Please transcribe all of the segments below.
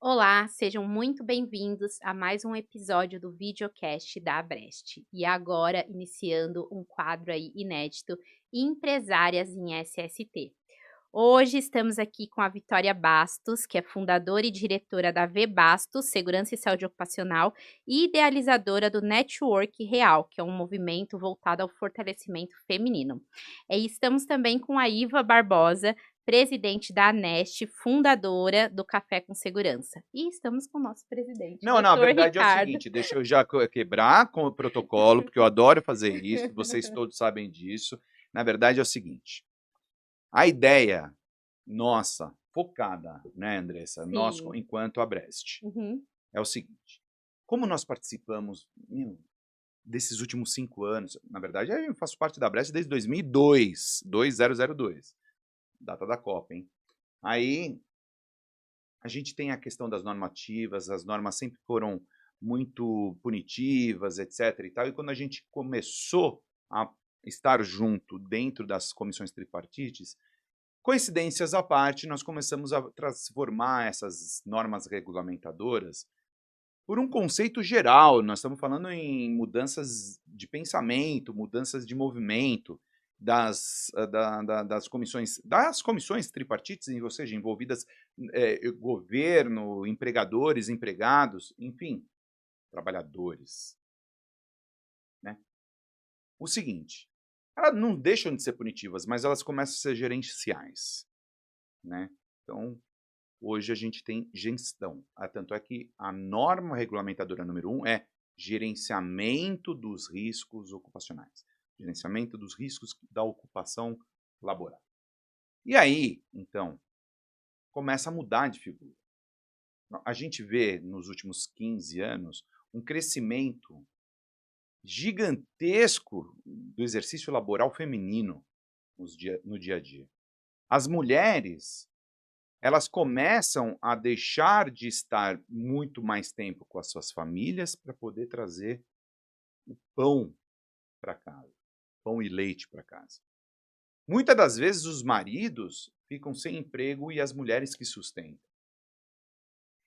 Olá, sejam muito bem-vindos a mais um episódio do videocast da Abreste. E agora iniciando um quadro aí inédito, Empresárias em SST. Hoje estamos aqui com a Vitória Bastos, que é fundadora e diretora da V Bastos, Segurança e Saúde Ocupacional, e idealizadora do Network Real, que é um movimento voltado ao fortalecimento feminino. E estamos também com a Iva Barbosa, presidente da Anest, fundadora do Café com Segurança. E estamos com o nosso presidente, Não, a doutor verdade é o Ricardo. seguinte, deixa eu já quebrar com o protocolo, porque eu adoro fazer isso, vocês todos sabem disso. Na verdade é o seguinte, a ideia nossa, focada, né, Andressa, nós Sim. enquanto Abreste, Uhum. é o seguinte, como nós participamos desses últimos 5 anos, na verdade eu faço parte da Abreste desde 2002, 2002, data da Copa, hein? Aí a gente tem a questão das normativas, as normas sempre foram muito punitivas, etc. e tal, e quando a gente começou a estar junto dentro das comissões tripartites, coincidências à parte, nós começamos a transformar essas normas regulamentadoras por um conceito geral. Nós estamos falando em mudanças de pensamento, mudanças de movimento das comissões tripartites, ou seja, envolvidas governo, empregadores, empregados, enfim, trabalhadores, né? O seguinte, elas não deixam de ser punitivas, mas elas começam a ser gerenciais, né? Então, hoje a gente tem gestão. Tanto é que a norma regulamentadora número 1 é gerenciamento dos riscos ocupacionais. Gerenciamento dos riscos da ocupação laboral. E aí, então, começa a mudar de figura. A gente vê nos últimos 15 anos um crescimento gigantesco do exercício laboral feminino no dia a dia. As mulheres, elas começam a deixar de estar muito mais tempo com as suas famílias para poder trazer o pão para casa, pão e leite para casa. Muitas das vezes os maridos ficam sem emprego e as mulheres que sustentam.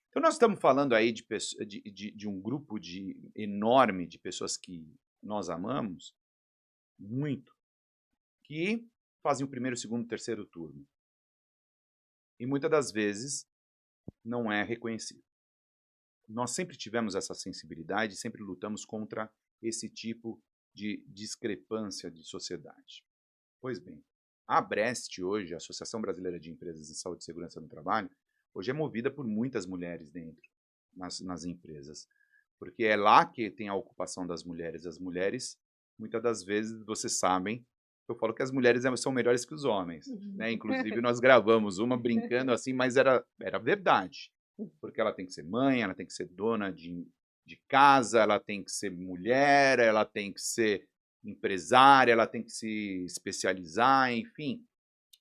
Então nós estamos falando aí de um grupo enorme de pessoas que nós amamos muito, que fazem o primeiro, segundo, terceiro turno. E muitas das vezes não é reconhecido. Nós sempre tivemos essa sensibilidade, sempre lutamos contra esse tipo de discrepância de sociedade. Pois bem, a Abreste hoje, a Associação Brasileira de Empresas de Saúde e Segurança no Trabalho, hoje é movida por muitas mulheres dentro, nas empresas, porque é lá que tem a ocupação das mulheres. As mulheres, muitas das vezes, vocês sabem, eu falo que as mulheres são melhores que os homens, né? Inclusive nós gravamos uma brincando assim, mas era verdade, porque ela tem que ser mãe, ela tem que ser dona de casa, ela tem que ser mulher, ela tem que ser empresária, ela tem que se especializar, enfim,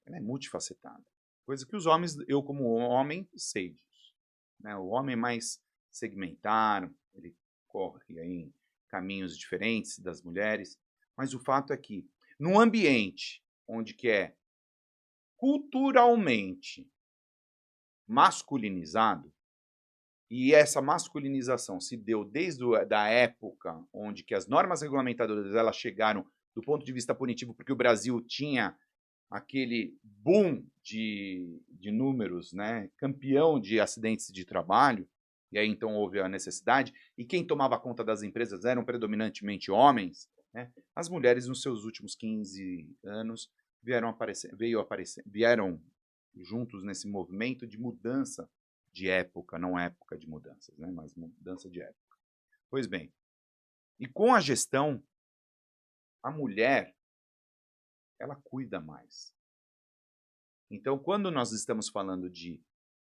ela é multifacetada. Coisa que os homens, eu como homem, sei disso, né? O homem é mais segmentado, ele corre aí em caminhos diferentes das mulheres, mas o fato é que num ambiente onde que é culturalmente masculinizado, e essa masculinização se deu desde da época onde que as normas regulamentadoras elas chegaram do ponto de vista punitivo, porque o Brasil tinha aquele boom de números, né, campeão de acidentes de trabalho, e aí então houve a necessidade, e quem tomava conta das empresas eram predominantemente homens, né? As mulheres nos seus últimos 15 anos vieram juntos nesse movimento de mudança de época, não época de mudanças, né, mas mudança de época. Pois bem, e com a gestão, a mulher, ela cuida mais. Então, quando nós estamos falando de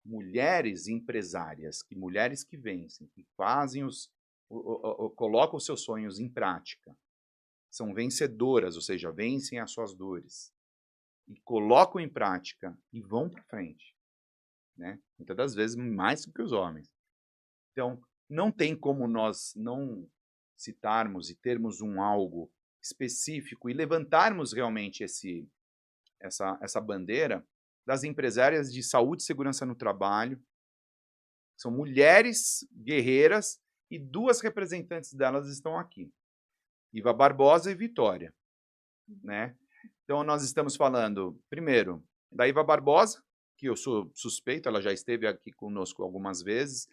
mulheres empresárias, mulheres que vencem, que fazem colocam os seus sonhos em prática, são vencedoras, ou seja, vencem as suas dores, e colocam em prática e vão para frente, né? Muitas das vezes mais do que os homens. Então, não tem como nós não citarmos e termos algo específico e levantarmos realmente essa bandeira das empresárias de saúde e segurança no trabalho, São mulheres guerreiras e 2 representantes delas estão aqui. Iva Barbosa e Vitória, né? Então, nós estamos falando, primeiro, da Iva Barbosa, que eu sou suspeito, ela já esteve aqui conosco algumas vezes,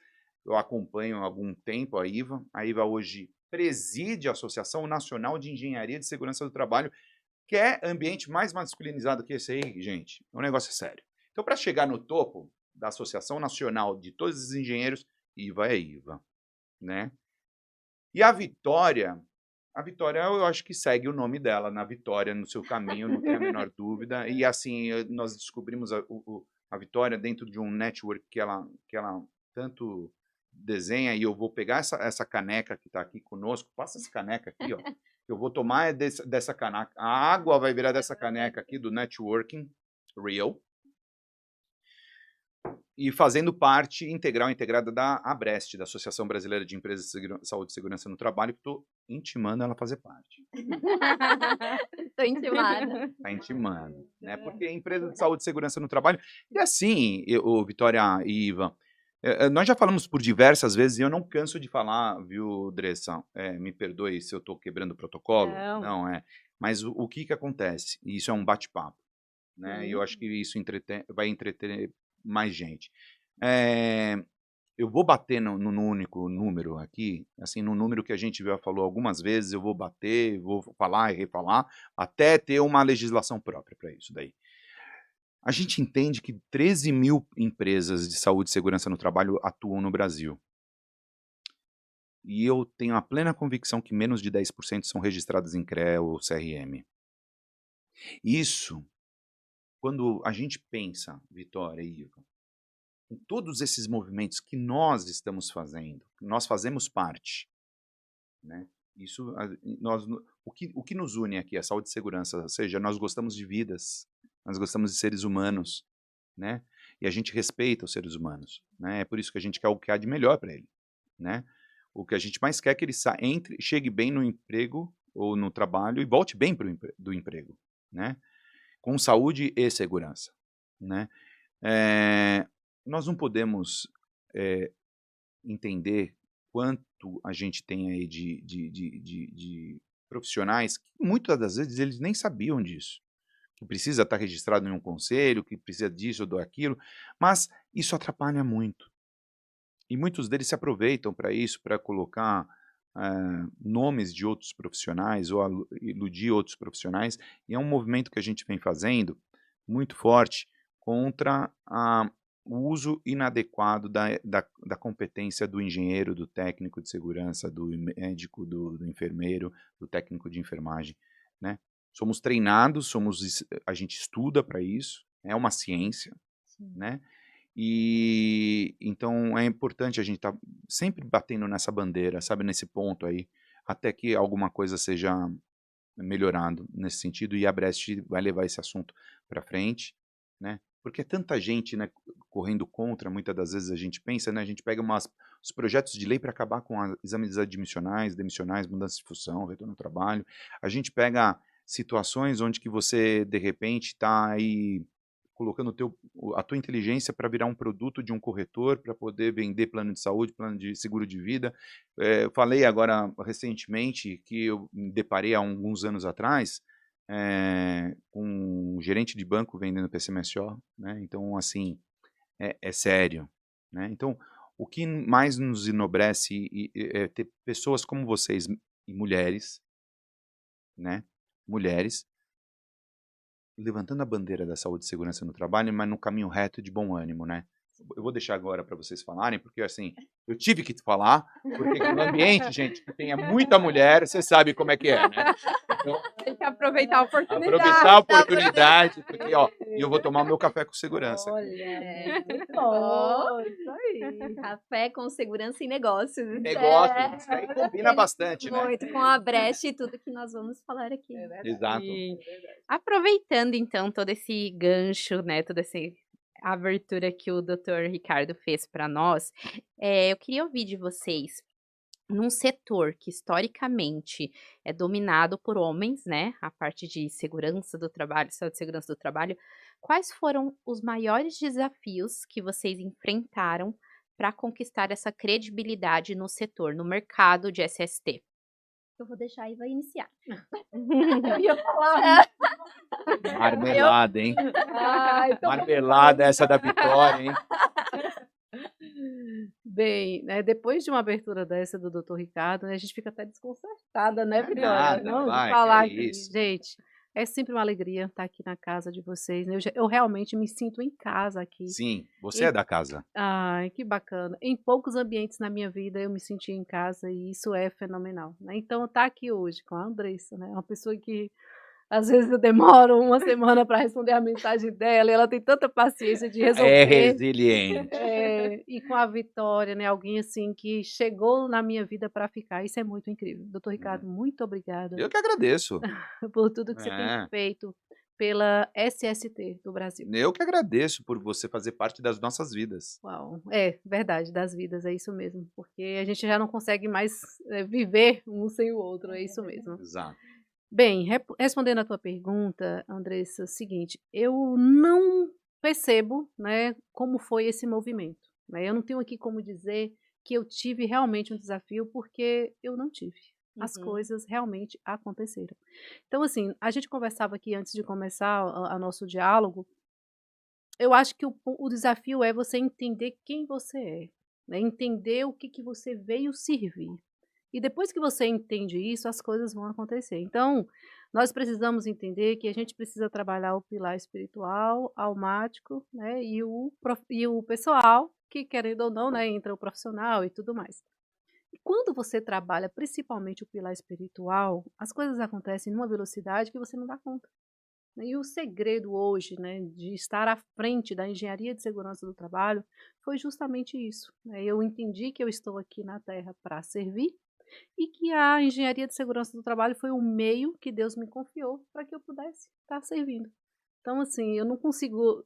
eu acompanho há algum tempo a Iva. A Iva hoje preside a Associação Nacional de Engenharia de Segurança do Trabalho, que é ambiente mais masculinizado que esse aí, gente. O negócio é sério. Então, para chegar no topo da Associação Nacional de todos os engenheiros, Iva é Iva, né? E a Vitória, eu acho que segue o nome dela na Vitória, no seu caminho, não tenho a menor dúvida. E assim, nós descobrimos a Vitória dentro de um network que ela tanto desenha, e eu vou pegar essa caneca que está aqui conosco, passa essa caneca aqui, ó. Eu vou tomar dessa caneca, a água vai virar dessa caneca aqui do Networking Real, e fazendo parte integral, integrada da ABREST, da Associação Brasileira de Empresas de Saúde e Segurança no Trabalho, que estou intimando ela a fazer parte. Estou intimada. Está intimando, né? Porque é empresa de saúde e segurança no trabalho. E assim, Vitória e Iva, nós já falamos por diversas vezes, e eu não canso de falar, viu, Dressa? Me perdoe se eu estou quebrando o protocolo. Não, Mas o que acontece? Isso é um bate-papo, né? E eu acho que isso vai entreter mais gente. Eu vou bater no único número aqui, assim, no número que a gente já falou algumas vezes, eu vou bater, vou falar e refalar, até ter uma legislação própria para isso daí. A gente entende que 13 mil empresas de saúde e segurança no trabalho atuam no Brasil. E eu tenho a plena convicção que menos de 10% são registradas em CREA ou CRM. Isso, quando a gente pensa, Vitória e Iva, em todos esses movimentos que nós estamos fazendo, nós fazemos parte, né? Isso, o que nos une aqui, a saúde e segurança, ou seja, nós gostamos de vidas, nós gostamos de seres humanos, né? E a gente respeita os seres humanos, né? É por isso que a gente quer o que há de melhor para ele, né? O que a gente mais quer é que ele chegue bem no emprego ou no trabalho e volte bem do emprego, né? Com saúde e segurança, né? Nós não podemos entender quanto a gente tem aí de profissionais que muitas das vezes eles nem sabiam disso, que precisa estar registrado em um conselho, que precisa disso ou daquilo, mas isso atrapalha muito. E muitos deles se aproveitam para isso, para colocar nomes de outros profissionais ou iludir outros profissionais, e é um movimento que a gente vem fazendo muito forte contra o uso inadequado da competência do engenheiro, do técnico de segurança, do médico, do enfermeiro, do técnico de enfermagem, né? Somos treinados, a gente estuda para isso, é uma ciência, né? E então é importante a gente estar sempre batendo nessa bandeira, sabe, nesse ponto aí, até que alguma coisa seja melhorado nesse sentido, e a Brest vai levar esse assunto para frente, né? Porque é tanta gente, né, correndo contra, muitas das vezes a gente pensa, né, a gente pega os projetos de lei para acabar com exames admissionais, demissionais, mudança de função, retorno ao trabalho, a gente pega situações onde que você, de repente, está aí colocando a tua inteligência para virar um produto de um corretor, para poder vender plano de saúde, plano de seguro de vida. Eu falei agora recentemente que eu me deparei há alguns anos atrás com um gerente de banco vendendo PCMSO, né? Então, assim, é sério, né? Então, o que mais nos enobrece é ter pessoas como vocês e mulheres, né? Mulheres, levantando a bandeira da saúde e segurança no trabalho, mas no caminho reto de bom ânimo, né? Eu vou deixar agora para vocês falarem, porque assim, eu tive que falar, porque no ambiente, gente, que tenha muita mulher, você sabe como é que é, né? Então, tem que aproveitar a oportunidade. Aproveitar a oportunidade, porque, ó, e eu vou tomar o meu café com segurança. Olha, muito bom, isso aí. Café com segurança e negócios. Negócio, isso aí combina bastante, né? Muito com a Brest e tudo que nós vamos falar aqui. Exato. Aproveitando, então, todo esse gancho, né, toda essa abertura que o Dr. Ricardo fez para nós, eu queria ouvir de vocês, num setor que historicamente é dominado por homens, né, a parte de segurança do trabalho, saúde e segurança do trabalho, quais foram os maiores desafios que vocês enfrentaram para conquistar essa credibilidade no setor, no mercado de SST? Eu vou deixar a Iva iniciar. Eu ia falar. Marmelada, hein? Então Marmelada essa da Vitória, hein? Bem, né, depois de uma abertura dessa do Dr. Ricardo, né, a gente fica até desconcertada, né, Vitória? Nada, Não, de vai, falar que aqui. isso. Gente, é sempre uma alegria estar aqui na casa de vocês, né? Eu realmente me sinto em casa aqui. Sim, você é da casa. Ai, que bacana. Em poucos ambientes na minha vida eu me senti em casa e isso é fenomenal, né? Então, estar aqui hoje com a Andressa, né, uma pessoa que às vezes eu demoro uma semana para responder a mensagem dela e ela tem tanta paciência de É resolver. resiliente. E com a Vitória, né, alguém assim que chegou na minha vida para ficar, isso é muito incrível. Doutor Ricardo, muito obrigada Eu que agradeço. por tudo que você tem É. feito pela SST do Brasil. Eu que agradeço por você fazer parte das nossas vidas. Uau, é verdade, das vidas, é isso mesmo, porque a gente já não consegue mais viver um sem o outro, é isso mesmo. Exato. Bem, respondendo a tua pergunta, Andressa, é o seguinte, eu não percebo, né, como foi esse movimento, né? Eu não tenho aqui como dizer que eu tive realmente um desafio, porque eu não tive. As coisas realmente aconteceram. Então, assim, a gente conversava aqui antes de começar o nosso diálogo, eu acho que o desafio é você entender quem você é, né? Entender o que você veio servir. E depois que você entende isso, as coisas vão acontecer. Então, nós precisamos entender que a gente precisa trabalhar o pilar espiritual, almático, né, e o pessoal, que querendo ou não, né, entra o profissional e tudo mais. E quando você trabalha principalmente o pilar espiritual, as coisas acontecem numa velocidade que você não dá conta. E o segredo hoje, né, de estar à frente da engenharia de segurança do trabalho foi justamente isso, né? Eu entendi que eu estou aqui na Terra para servir, e que a engenharia de segurança do trabalho foi o meio que Deus me confiou para que eu pudesse estar servindo. Então, assim, eu não consigo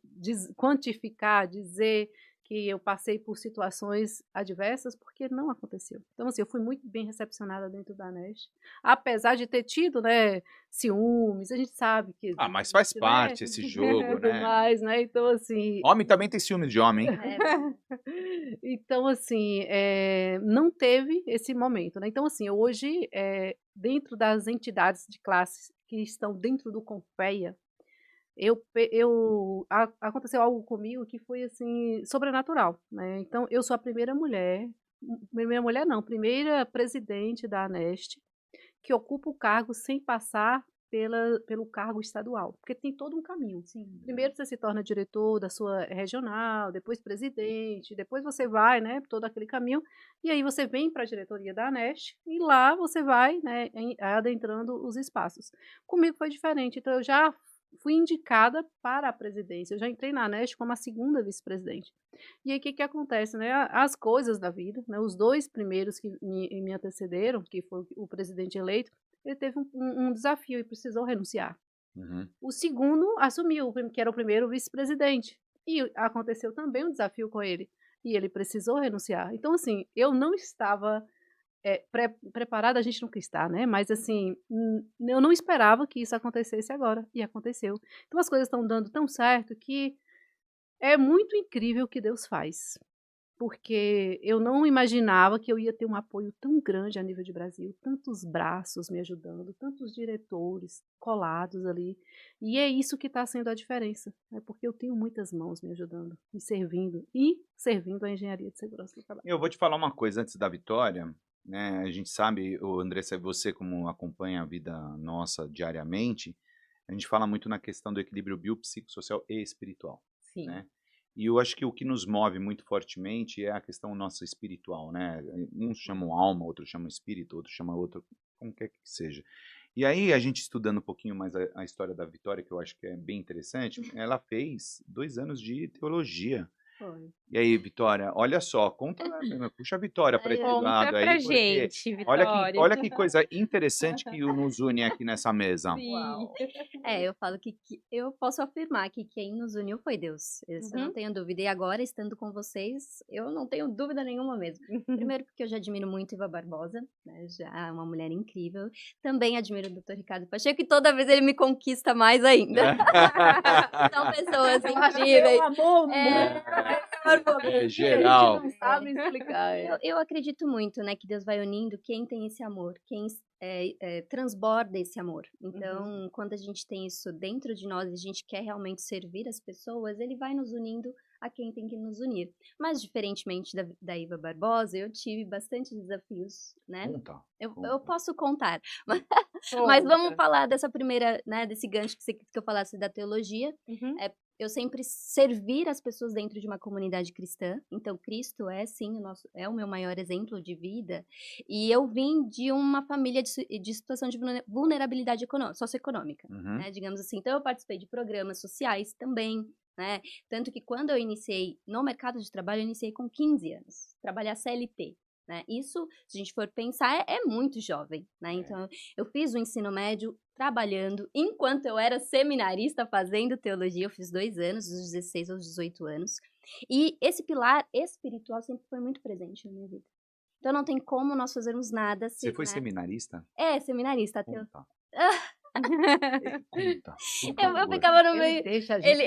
quantificar, dizer que eu passei por situações adversas, porque não aconteceu. Então, assim, eu fui muito bem recepcionada dentro da ANEST, apesar de ter tido, né, ciúmes, a gente sabe que... mas faz parte esse jogo, né? Demais, né? Então, assim... Homem também tem ciúme de homem, hein? Então, assim, não teve esse momento, né? Então, assim, hoje, dentro das entidades de classes que estão dentro do Confeia, aconteceu algo comigo que foi, assim, sobrenatural, né? Então, eu sou a primeira presidente da ANEST que ocupa o cargo sem passar pelo cargo estadual, porque tem todo um caminho. Sim. Primeiro você se torna diretor da sua regional, depois presidente, depois você vai, né, todo aquele caminho, e aí você vem para a diretoria da ANEST, e lá você vai, né, adentrando os espaços. Comigo foi diferente, então eu já fui indicada para a presidência, eu já entrei na ANEST como a segunda vice-presidente. E aí o que acontece, né? As coisas da vida, né? Os dois primeiros que me antecederam, que foi o presidente eleito, ele teve um desafio e precisou renunciar. O segundo assumiu, que era o primeiro vice-presidente, e aconteceu também um desafio com ele, e ele precisou renunciar. Então, assim, eu não estava preparada, a gente nunca está, né? Mas, assim, eu não esperava que isso acontecesse agora, e aconteceu. Então, as coisas estão dando tão certo que é muito incrível o que Deus faz, porque eu não imaginava que eu ia ter um apoio tão grande a nível de Brasil, tantos braços me ajudando, tantos diretores colados ali, e é isso que está sendo a diferença, né? Porque eu tenho muitas mãos me ajudando, me servindo, e servindo a engenharia de segurança do trabalho. Eu vou te falar uma coisa antes da Vitória, né? A gente sabe, Andressa, você como acompanha a vida nossa diariamente, a gente fala muito na questão do equilíbrio biopsicossocial e espiritual. Sim. Né? E eu acho que o que nos move muito fortemente é a questão nossa espiritual, né? Uns chamam alma, outros chamam espírito, outros chamam outro, como quer que seja. E aí, a gente estudando um pouquinho mais a história da Vitória, que eu acho que é bem interessante, ela fez 2 anos de teologia. Foi. E aí, Vitória, olha só, puxa a Vitória para esse lado aí. Conta pra gente, Vitória. Olha que coisa interessante que nos une aqui nessa mesa. Uau. Eu falo que eu posso afirmar que quem nos uniu foi Deus. Isso eu não tenho dúvida. E agora, estando com vocês, eu não tenho dúvida nenhuma mesmo. Primeiro porque eu já admiro muito Iva Barbosa, né? Já é uma mulher incrível. Também admiro o Dr. Ricardo Pacheco e toda vez ele me conquista mais ainda. São pessoas incríveis. Meu amor, É geral. A gente não sabe explicar. Eu acredito muito, né, que Deus vai unindo quem tem esse amor, quem transborda esse amor. Então, quando a gente tem isso dentro de nós, a gente quer realmente servir as pessoas, ele vai nos unindo a quem tem que nos unir. Mas, diferentemente da Iva Barbosa, eu tive bastante desafios, né? Conta. Eu posso contar, mas vamos falar dessa primeira, né, desse gancho que eu falasse da teologia. Eu sempre servir as pessoas dentro de uma comunidade cristã. Então, Cristo é, sim, o meu maior exemplo de vida. E eu vim de uma família de situação de vulnerabilidade socioeconômica, né, digamos assim. Então, eu participei de programas sociais também, né? Tanto que quando eu iniciei no mercado de trabalho, eu iniciei com 15 anos, trabalhar CLT. Né? Isso, se a gente for pensar, é muito jovem, né? Então, eu fiz o ensino médio trabalhando, enquanto eu era seminarista fazendo teologia, eu fiz 2 anos, dos 16 aos 18 anos, e esse pilar espiritual sempre foi muito presente na minha vida. Então, não tem como nós fazermos nada se... Você foi seminarista? Seminarista. Conta. Eu ficava no meio... Deixa a gente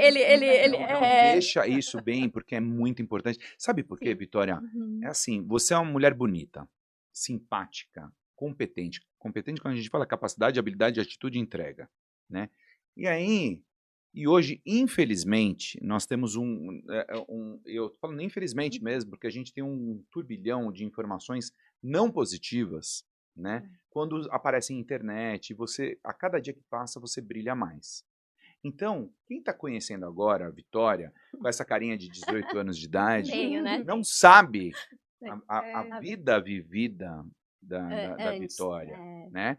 Deixa isso bem, porque é muito importante. Sabe por quê, Vitória? É assim, você é uma mulher bonita, simpática, competente. Competente, quando a gente fala capacidade, habilidade, atitude e entrega, né? E hoje, infelizmente, nós temos eu tô falando infelizmente mesmo, porque a gente tem um turbilhão de informações não positivas, né? Quando aparece em internet, a cada dia que passa, você brilha mais. Então, quem está conhecendo agora a Vitória, com essa carinha de 18 anos de idade, não sabe a vida vivida da Vitória, né?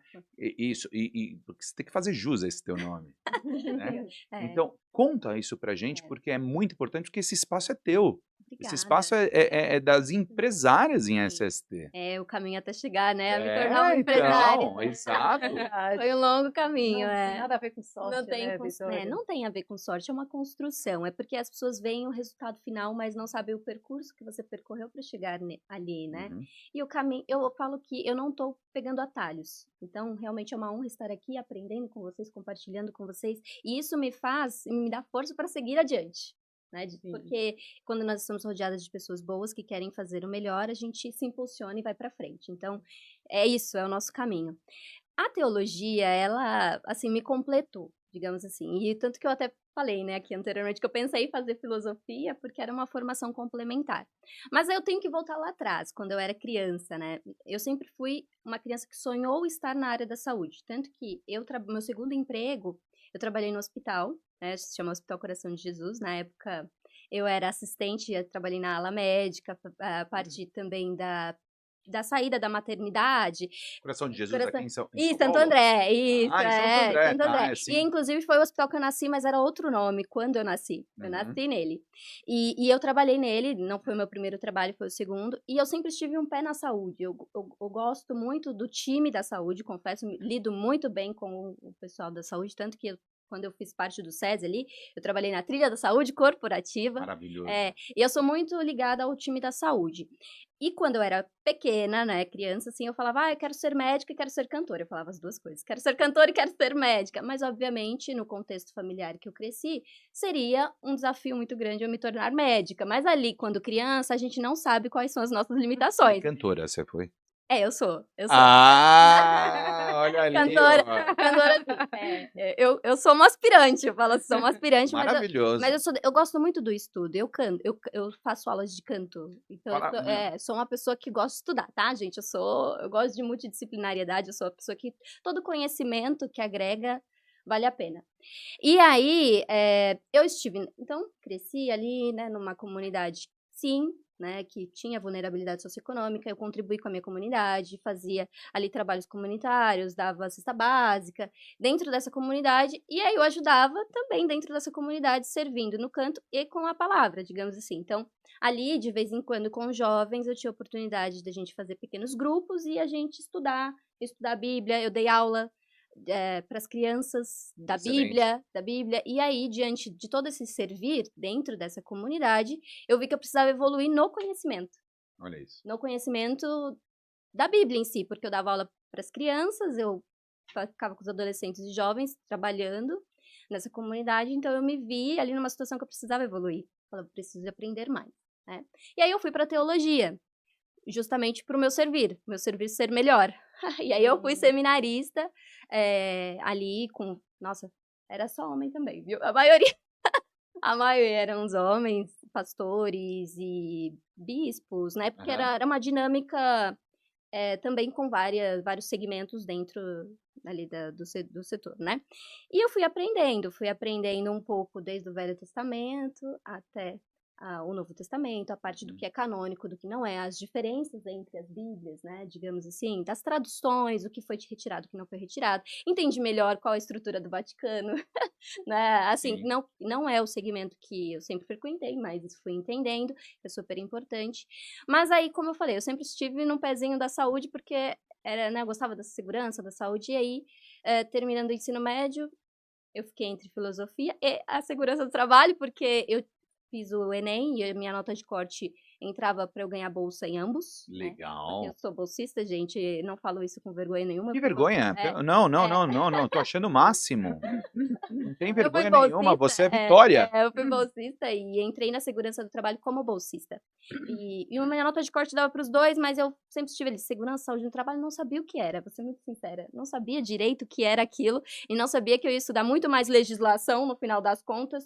Porque você tem que fazer jus a esse teu nome. Né? Então, conta isso pra gente, porque é muito importante, porque esse espaço é teu. Obrigada. Esse espaço é das empresárias em SST. O caminho até chegar, né? A me tornar uma empresária. Então, exato. Foi um longo caminho, Não tem nada a ver com sorte, não tem a ver com sorte, é uma construção. É porque as pessoas veem o resultado final, mas não sabem o percurso que você percorreu para chegar ali, né? E o caminho, eu falo que eu não estou pegando atalhos. Então, realmente é uma honra estar aqui aprendendo com vocês, compartilhando com vocês. E isso me dá força para seguir adiante. Né? Porque quando nós estamos rodeadas de pessoas boas que querem fazer o melhor, a gente se impulsiona e vai para frente. Então, é isso, é o nosso caminho. A teologia, ela, assim, me completou, digamos assim. E tanto que eu até falei, né, aqui anteriormente, que eu pensei em fazer filosofia porque era uma formação complementar. Mas aí eu tenho que voltar lá atrás, quando eu era criança, né? Eu sempre fui uma criança que sonhou estar na área da saúde. Tanto que meu segundo emprego, eu trabalhei no hospital, né, se chama Hospital Coração de Jesus. Na época, eu era assistente, eu trabalhei na ala médica, a parte também da saída da maternidade. Coração de Jesus aqui em São Paulo? Isso, Santo André, isso, Santo André. E inclusive foi o hospital que eu nasci, mas era outro nome quando eu nasci. Eu nasci nele. E eu trabalhei nele, não foi o meu primeiro trabalho, foi o segundo, e eu sempre estive um pé na saúde. Eu gosto muito do time da saúde, confesso, lido muito bem com o pessoal da saúde, tanto que quando eu fiz parte do SES ali, eu trabalhei na trilha da saúde corporativa. Maravilhoso. E eu sou muito ligada ao time da saúde. E quando eu era pequena, né, criança, assim, eu falava, eu quero ser médica e quero ser cantora. Eu falava as duas coisas, quero ser cantora e quero ser médica. Mas, obviamente, no contexto familiar que eu cresci, seria um desafio muito grande eu me tornar médica. Mas ali, quando criança, a gente não sabe quais são as nossas limitações. Cantora, você foi? Eu sou. Olha ali. Cantora. Eu sou uma aspirante, eu falo assim, sou uma aspirante. Maravilhoso. Mas eu gosto muito do estudo, eu canto, eu faço aulas de canto. Então, sou uma pessoa que gosta de estudar, tá, gente? Eu gosto de multidisciplinariedade, eu sou uma pessoa que todo conhecimento que agrega vale a pena. E aí, então, cresci ali, né, numa comunidade, sim, né, que tinha vulnerabilidade socioeconômica. Eu contribuí com a minha comunidade, fazia ali trabalhos comunitários, dava cesta básica dentro dessa comunidade, e aí eu ajudava também dentro dessa comunidade, servindo no canto e com a palavra, digamos assim. Então, ali, de vez em quando, com jovens, eu tinha a oportunidade de a gente fazer pequenos grupos e a gente estudar a Bíblia. Eu dei aula para as crianças da Bíblia, e aí, diante de todo esse servir dentro dessa comunidade, eu vi que eu precisava evoluir no conhecimento. Olha isso. No conhecimento da Bíblia em si, porque eu dava aula para as crianças, eu ficava com os adolescentes e jovens trabalhando nessa comunidade, então eu me vi ali numa situação que eu precisava evoluir. Eu falava, preciso aprender mais. né? E aí eu fui para teologia, justamente para o meu servir ser melhor. E aí eu fui seminarista, ali com... Nossa, era só homem também, viu? A maioria eram os homens, pastores e bispos, né? Porque era uma dinâmica também com vários segmentos dentro ali do setor, né? E eu fui aprendendo um pouco desde o Velho Testamento até o Novo Testamento, a parte do que é canônico, do que não é, as diferenças entre as Bíblias, né, digamos assim, das traduções, o que foi retirado, o que não foi retirado, entendi melhor qual a estrutura do Vaticano, né, assim, não é o segmento que eu sempre frequentei, mas fui entendendo, é super importante, mas aí, como eu falei, eu sempre estive num pezinho da saúde, porque né, eu gostava da segurança, da saúde, e aí, terminando o ensino médio, eu fiquei entre filosofia e a segurança do trabalho, porque eu fiz o Enem e a minha nota de corte entrava para eu ganhar bolsa em ambos. Legal. Né? Porque eu sou bolsista, gente, não falo isso com vergonha nenhuma. Que vergonha? Não, tô achando o máximo. Não tem vergonha nenhuma, você é Vitória. Eu fui bolsista e entrei na segurança do trabalho como bolsista. E a minha nota de corte dava para os dois, mas eu sempre estive ali, segurança, saúde no trabalho, não sabia o que era, vou ser muito sincera. Não sabia direito o que era aquilo e não sabia que eu ia estudar muito mais legislação, no final das contas,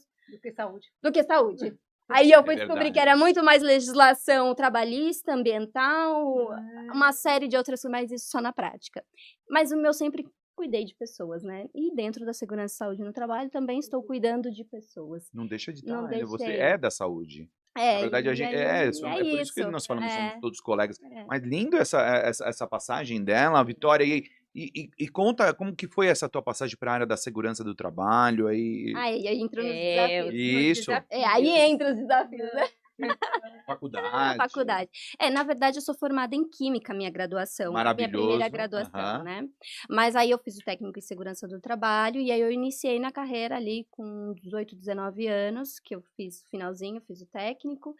do que saúde. Aí eu fui descobrir que era muito mais legislação trabalhista, ambiental, uma série de outras coisas, mas isso só na prática. Mas eu sempre cuidei de pessoas, né? E dentro da segurança e saúde no trabalho também estou cuidando de pessoas. Não deixa de estar, você é da saúde. Na verdade, a gente por isso que nós falamos, somos todos colegas. Mas lindo essa passagem dela, Vitória, e conta como que foi essa tua passagem para a área da segurança do trabalho. Aí entra nos desafios. Isso. Aí entra os desafios, né? Faculdade. Na verdade, eu sou formada em Química, minha graduação. Maravilhoso. Minha primeira graduação, né? Mas aí eu fiz o técnico em segurança do trabalho e aí eu iniciei na carreira ali com 18, 19 anos, que eu fiz o finalzinho, fiz o técnico.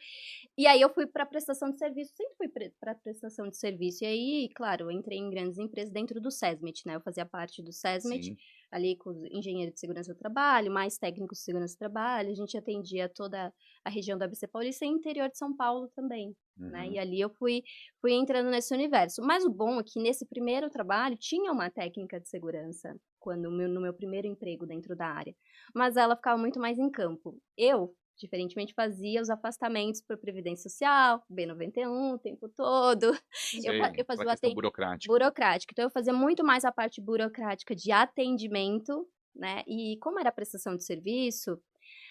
E aí eu fui para prestação de serviço, sempre fui para prestação de serviço. E aí, claro, eu entrei em grandes empresas dentro do SESMIT, né? Eu fazia parte do SESMIT. Ali com os engenheiros de segurança do trabalho, mais técnicos de segurança do trabalho, a gente atendia toda a região do ABC Paulista e interior de São Paulo também, né? E ali eu fui entrando nesse universo. Mas o bom é que nesse primeiro trabalho tinha uma técnica de segurança, no meu primeiro emprego dentro da área, mas ela ficava muito mais em campo. Eu, diferentemente, fazia os afastamentos por Previdência Social, B91 o tempo todo. Eu fazia o atendimento burocrático. Então, eu fazia muito mais a parte burocrática de atendimento, né? E como era prestação de serviço,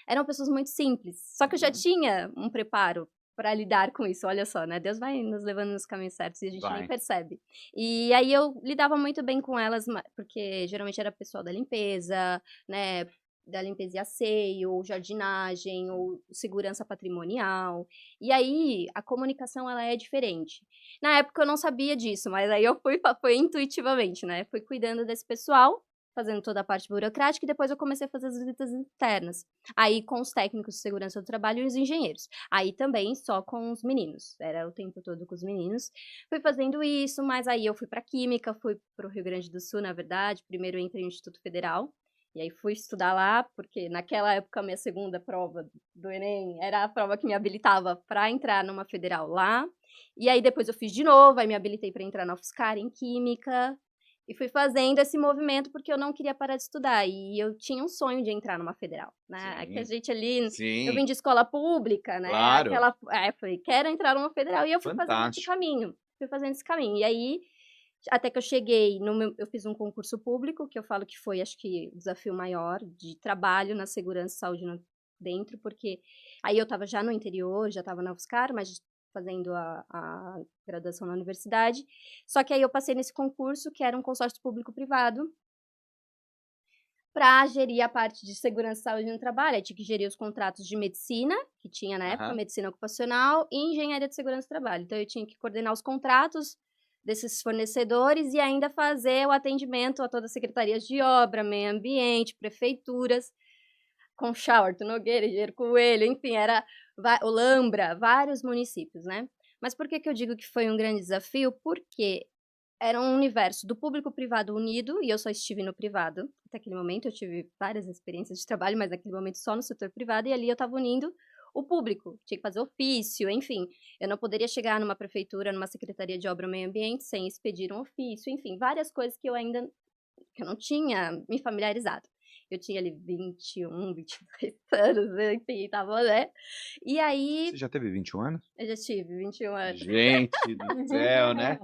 eram pessoas muito simples. Só que eu já tinha um preparo para lidar com isso, olha só, né? Deus vai nos levando nos caminhos certos e a gente nem percebe. E aí eu lidava muito bem com elas, porque geralmente era pessoal da limpeza, né? Da limpeza e asseio, ou jardinagem, ou segurança patrimonial. E aí, a comunicação, ela é diferente. Na época, eu não sabia disso, mas aí eu fui intuitivamente, né? Fui cuidando desse pessoal, fazendo toda a parte burocrática, e depois eu comecei a fazer as visitas internas. Aí, com os técnicos de segurança do trabalho e os engenheiros. Aí, também, só com os meninos. Era o tempo todo com os meninos. Fui fazendo isso, mas aí eu fui para Química, fui para o Rio Grande do Sul, na verdade. Primeiro eu entrei no Instituto Federal. E aí fui estudar lá, porque naquela época a minha segunda prova do Enem era a prova que me habilitava para entrar numa federal lá. E aí depois eu fiz de novo, aí me habilitei para entrar na UFSCar em Química. E fui fazendo esse movimento porque eu não queria parar de estudar. E eu tinha um sonho de entrar numa federal, né? Que a gente ali... Eu vim de escola pública, né? Claro. Falei, quero entrar numa federal. E eu fui fazendo esse caminho. E aí... Até que eu cheguei, eu fiz um concurso público, que eu falo que foi, acho que, o desafio maior de trabalho na segurança e saúde dentro, porque aí eu estava já no interior, já estava na UFSCar, mas fazendo a graduação na universidade. Só que aí eu passei nesse concurso, que era um consórcio público-privado, para gerir a parte de segurança e saúde no trabalho. Aí tinha que gerir os contratos de medicina, que tinha na época, medicina ocupacional, e engenharia de segurança do trabalho. Então eu tinha que coordenar os contratos desses fornecedores e ainda fazer o atendimento a todas as secretarias de obra, meio ambiente, prefeituras, Conchal, Arthur Nogueira, Engenheiro Coelho, enfim, era o Lambra, vários municípios, né? Mas por que eu digo que foi um grande desafio? Porque era um universo do público-privado unido, e eu só estive no privado. Até aquele momento eu tive várias experiências de trabalho, mas naquele momento só no setor privado, e ali eu estava unindo o público, tinha que fazer ofício, enfim. Eu não poderia chegar numa prefeitura, numa secretaria de obra e meio ambiente sem expedir um ofício, enfim, várias coisas que eu não tinha me familiarizado. Eu tinha ali 21, 22 anos, enfim, tava, né? E aí, Você já teve 21 anos? eu já tive 21 anos. Gente do céu, né?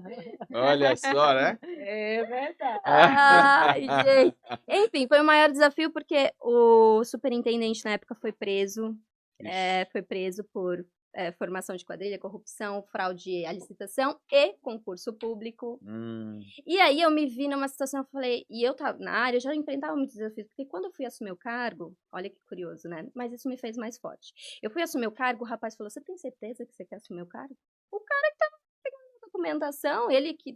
Olha só, né? É verdade. Ai, gente. Enfim, foi o maior desafio porque o superintendente na época foi preso. Foi preso por formação de quadrilha, corrupção, fraude à licitação e concurso público. E aí eu me vi numa situação, eu falei, e eu tava na área, eu já enfrentava muitos desafios, porque quando eu fui assumir o cargo, olha que curioso, né? Mas isso me fez mais forte. Eu fui assumir o cargo, o rapaz falou, você tem certeza que você quer assumir o cargo? O cara que tava pegando documentação, ele que...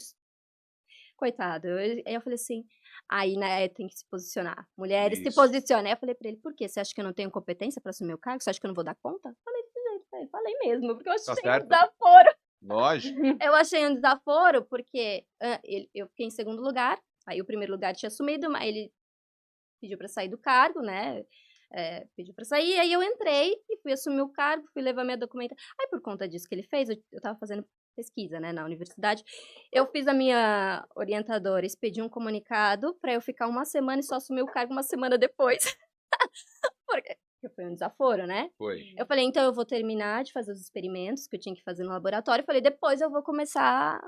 Coitado, aí eu falei assim, aí, né, tem que se posicionar. Mulheres se Isso. posicionam. Aí eu falei pra ele, por quê? Você acha que eu não tenho competência pra assumir o cargo? Você acha que eu não vou dar conta? Falei desse jeito pra ele, falei mesmo, porque eu achei certo. um desaforo. Lógico. Eu achei um desaforo porque eu fiquei em segundo lugar, aí o primeiro lugar tinha assumido, mas ele pediu pra sair do cargo, né? Pediu pra sair, aí eu entrei e fui assumir o cargo, fui levar minha documentação. Aí por conta disso que ele fez, eu tava fazendo pesquisa, né, na universidade, eu fiz a minha orientadora expedir um comunicado pra eu ficar uma semana e só assumir o cargo uma semana depois. Porque foi um desaforo, né? Foi. Eu falei, então eu vou terminar de fazer os experimentos que eu tinha que fazer no laboratório. Eu falei, depois eu vou começar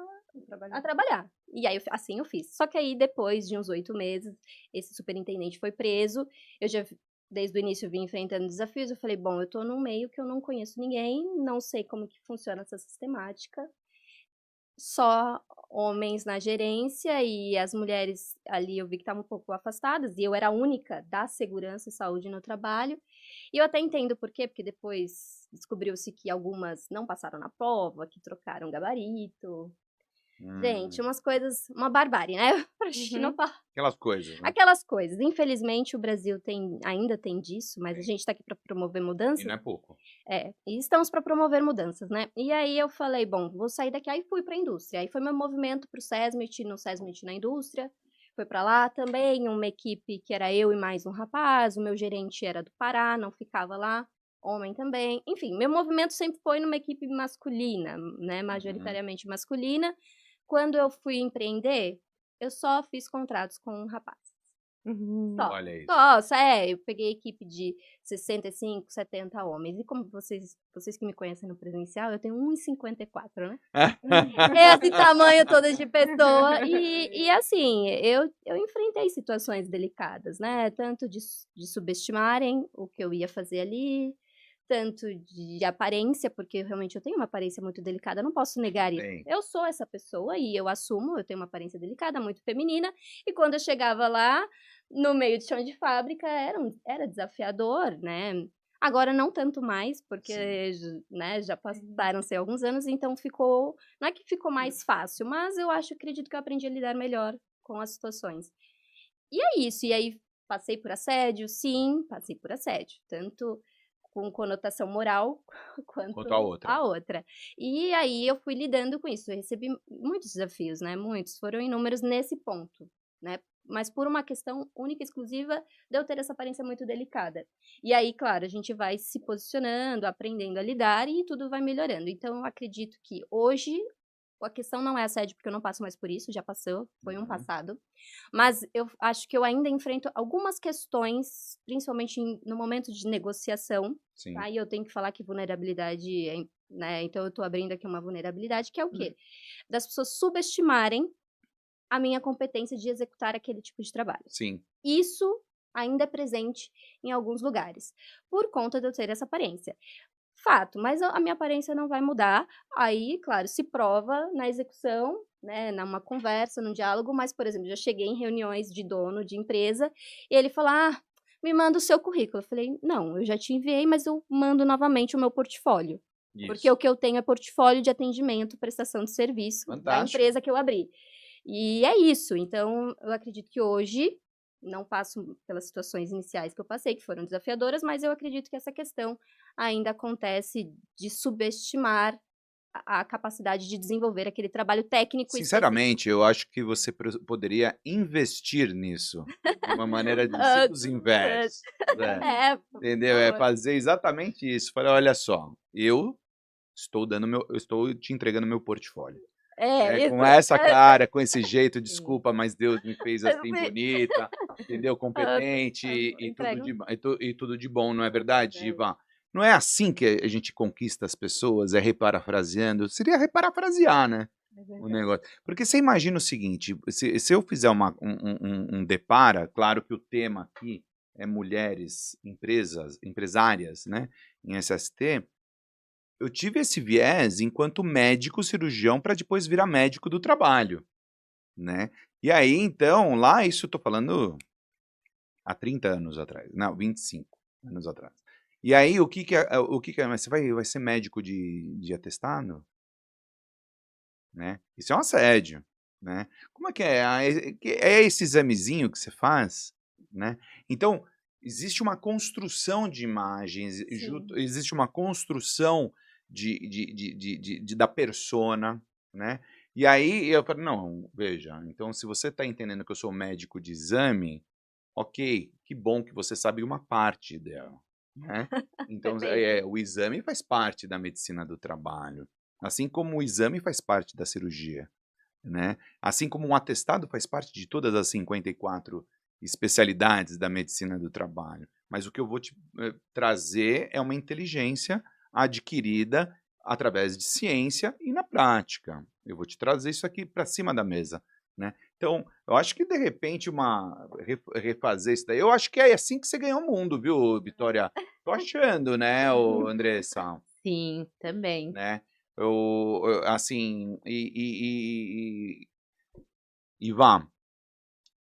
a trabalhar. E aí, assim eu fiz. Só que aí, depois de uns 8 meses, esse superintendente foi preso. Eu já, desde o início, vim enfrentando desafios. Eu falei, bom, eu tô num meio que eu não conheço ninguém, não sei como que funciona essa sistemática. Só homens na gerência e as mulheres ali eu vi que estavam um pouco afastadas. E eu era a única da segurança e saúde no trabalho. E eu até entendo por quê, porque depois descobriu-se que algumas não passaram na prova, que trocaram gabarito. Gente, umas coisas, uma barbárie, né? Pra gente não falar. Aquelas coisas, né? Aquelas coisas. Infelizmente, o Brasil ainda tem disso, mas a gente tá aqui pra promover mudanças. E não é pouco. E estamos para promover mudanças, né? E aí eu falei, bom, vou sair daqui. Aí fui para a indústria. Aí foi meu movimento pro SESMIT, no SESMIT na indústria. Foi para lá também, uma equipe que era eu e mais um rapaz. O meu gerente era do Pará, não ficava lá. Homem também. Enfim, meu movimento sempre foi numa equipe masculina, né? Majoritariamente masculina. Quando eu fui empreender, eu só fiz contratos com um rapaz. Só. Olha isso. Nossa, eu peguei equipe de 65, 70 homens. E como vocês que me conhecem no presencial, eu tenho 1,54, né? Esse tamanho todo de pessoa. E assim, eu enfrentei situações delicadas, né? Tanto de subestimarem o que eu ia fazer ali, tanto de aparência, porque realmente eu tenho uma aparência muito delicada, eu não posso negar isso. Tem. Eu sou essa pessoa e eu assumo, eu tenho uma aparência delicada, muito feminina, e quando eu chegava lá, no meio de chão de fábrica, era desafiador, né? Agora não tanto mais, porque né, já passaram-se alguns anos, então não é que ficou mais fácil, mas acredito que eu aprendi a lidar melhor com as situações. E é isso, e aí passei por assédio, sim, passei por assédio, tanto com conotação moral quanto a outra. E aí eu fui lidando com isso, eu recebi muitos desafios, né, muitos, foram inúmeros nesse ponto, né, mas por uma questão única e exclusiva de eu ter essa aparência muito delicada. E aí, claro, a gente vai se posicionando, aprendendo a lidar e tudo vai melhorando. Então, eu acredito que hoje a questão não é assédio, porque eu não passo mais por isso, já passou, foi um passado. Mas eu acho que eu ainda enfrento algumas questões, principalmente no momento de negociação. Sim. Tá? E eu tenho que falar que vulnerabilidade, né? Então, eu tô abrindo aqui uma vulnerabilidade, que é o quê? Das pessoas subestimarem a minha competência de executar aquele tipo de trabalho. Sim. Isso ainda é presente em alguns lugares, por conta de eu ter essa aparência. Fato, mas a minha aparência não vai mudar. Aí, claro, se prova na execução, né, numa conversa, num diálogo, mas, por exemplo, já cheguei em reuniões de dono de empresa e ele fala, me manda o seu currículo. Eu falei, não, eu já te enviei, mas eu mando novamente o meu portfólio. Isso. Porque o que eu tenho é portfólio de atendimento, prestação de serviço da empresa que eu abri. E é isso. Então, eu acredito que hoje, não passo pelas situações iniciais que eu passei, que foram desafiadoras, mas eu acredito que essa questão ainda acontece de subestimar a capacidade de desenvolver aquele trabalho técnico específico. Sinceramente, eu acho que você poderia investir nisso. De uma maneira de ciclos inversos. É, por Entendeu? É favor. fazer exatamente isso. Falei, olha só, eu estou te entregando meu portfólio. Com essa cara, com esse jeito, desculpa, mas Deus me fez assim bonita, entendeu? Competente e tudo de bom, não é verdade, Ivan? Não é assim que a gente conquista as pessoas, é reparafraseando. Seria reparafrasear, né? O negócio. Porque você imagina o seguinte, se eu fizer um depara, claro que o tema aqui é mulheres, empresárias, né, em SST, eu tive esse viés enquanto médico cirurgião para depois virar médico do trabalho, né? E aí, então, lá, isso eu tô falando há 30 anos atrás, não, 25 anos atrás. E aí, o que é, mas você vai ser médico de atestado? Né? Isso é um assédio, né? Como é que é? É esse examezinho que você faz, né? Então, existe uma construção de imagens, existe uma construção da persona, né? E aí eu falei, não, veja, então se você está entendendo que eu sou médico de exame, ok, que bom que você sabe uma parte dela, né? Então, o exame faz parte da medicina do trabalho. Assim como o exame faz parte da cirurgia, né? Assim como um atestado faz parte de todas as 54 especialidades da medicina do trabalho. Mas o que eu vou te trazer é uma inteligência adquirida através de ciência e na prática. Eu vou te trazer isso aqui para cima da mesa, né? Então, eu acho que de repente refazer isso daí, eu acho que é assim que você ganhou o mundo, viu, Vitória? Tô achando, né, Andressa? Sim, também. Né? Assim, Ivan,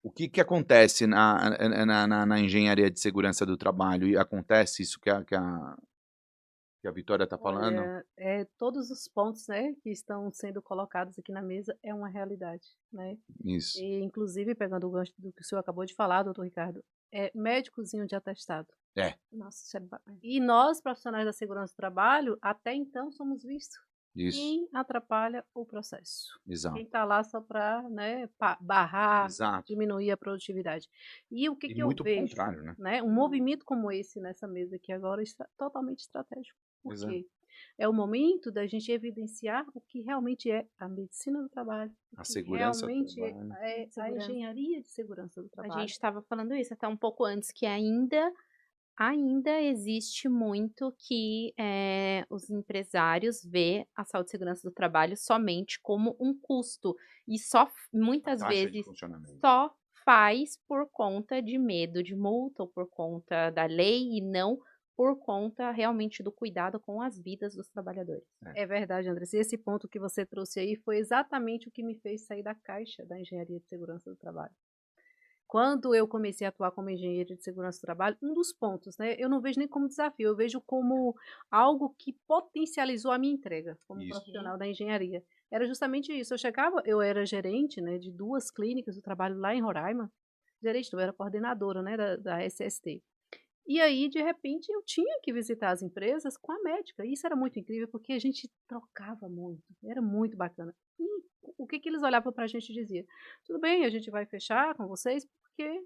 o que acontece na engenharia de segurança do trabalho? E acontece isso que a Vitória está falando? Olha, todos os pontos, né, que estão sendo colocados aqui na mesa é uma realidade, né? Isso. E, inclusive, pegando o gancho do que o senhor acabou de falar, doutor Ricardo, médicozinho de atestado. Nossa, isso é E nós, profissionais da segurança do trabalho, até então somos vistos Isso. quem atrapalha o processo. Exato. Quem está lá só para, né, barrar, Exato. diminuir a produtividade. E o que eu muito vejo? Contrário, né? Um movimento como esse nessa mesa aqui agora está totalmente estratégico. Por Exato. quê? É o momento da gente evidenciar o que realmente é a medicina do trabalho, A o que segurança do realmente trabalho. é a engenharia de segurança do A trabalho. gente estava falando isso até um pouco antes, que ainda existe muito que os empresários vê a saúde e segurança do trabalho somente como um custo e muitas Taxa de vezes funcionamento. só faz por conta de medo de multa ou por conta da lei e não por conta realmente do cuidado com as vidas dos trabalhadores. É verdade, Andressa. E esse ponto que você trouxe aí foi exatamente o que me fez sair da caixa da engenharia de segurança do trabalho. Quando eu comecei a atuar como engenheira de segurança do trabalho, um dos pontos, né, eu não vejo nem como desafio, eu vejo como algo que potencializou a minha entrega como profissional da engenharia. Era justamente isso. Eu era gerente, né, de 2 clínicas do trabalho lá em Roraima. Gerente, eu era coordenadora, né, da SST. E aí, de repente, eu tinha que visitar as empresas com a médica. E isso era muito incrível, porque a gente trocava muito. Era muito bacana. E o que eles olhavam para a gente e diziam? Tudo bem, a gente vai fechar com vocês, porque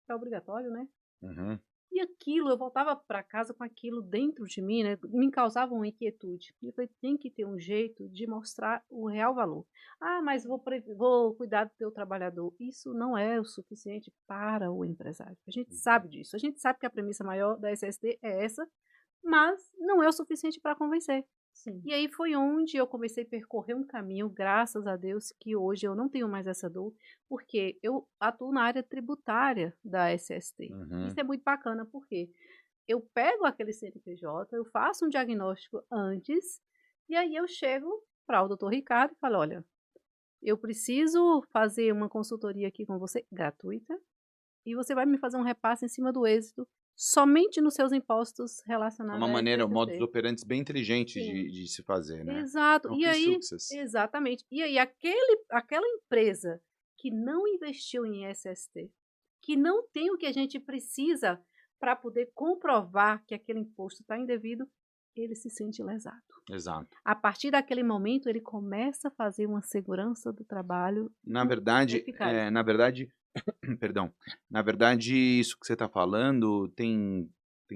é obrigatório, né? Uhum. E aquilo, eu voltava para casa com aquilo dentro de mim, né? Me causava uma inquietude. E eu falei, tem que ter um jeito de mostrar o real valor. Ah, mas vou cuidar do teu trabalhador. Isso não é o suficiente para o empresário. A gente sabe disso. A gente sabe que a premissa maior da SSD é essa, mas não é o suficiente para convencer. Sim. E aí foi onde eu comecei a percorrer um caminho, graças a Deus, que hoje eu não tenho mais essa dor, porque eu atuo na área tributária da SST. Uhum. Isso é muito bacana, porque eu pego aquele CNPJ, eu faço um diagnóstico antes, e aí eu chego para o doutor Ricardo e falo, olha, eu preciso fazer uma consultoria aqui com você, gratuita, e você vai me fazer um repasse em cima do êxito somente nos seus impostos É relacionados uma à maneira, SST. modus operandi bem inteligente Sim. de se fazer, né? Exato. É um E free aí, success. exatamente. E aí, aquela empresa que não investiu em SST, que não tem o que a gente precisa para poder comprovar que aquele imposto está indevido, ele se sente lesado. Exato. A partir daquele momento, ele começa a fazer uma segurança do trabalho Na verdade, eficaz. perdão, na verdade, isso que você está falando tem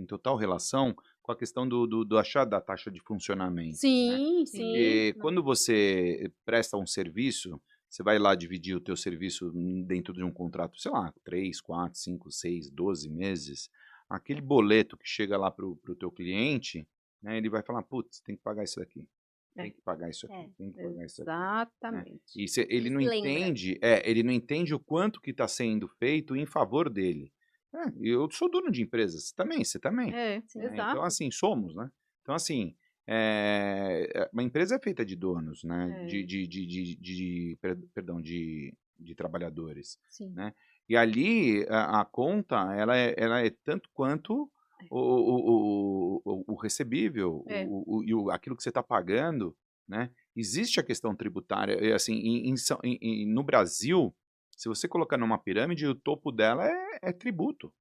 total relação com a questão do achar da taxa de funcionamento, né? Sim, sim. Porque quando você presta um serviço, você vai lá dividir o teu serviço dentro de um contrato, sei lá, 3, 4, 5, 6, 12 meses, aquele boleto que chega lá para o teu cliente, né, ele vai falar, putz, tem que pagar isso daqui, tem que pagar isso aqui, tem que pagar isso aqui. Né? Exatamente. E ele não se lembra. entende, ele não entende o quanto que está sendo feito em favor dele. Eu sou dono de empresa, você também. É, Sim. Né? exato. Então, assim, somos, né? Então, assim, uma empresa é feita de donos, né? Perdão, de trabalhadores, Sim. né? E ali a conta, ela é tanto quanto o recebível, É. aquilo que você está pagando, né? Existe a questão tributária, assim, no Brasil, se você colocar numa pirâmide, o topo dela é tributo.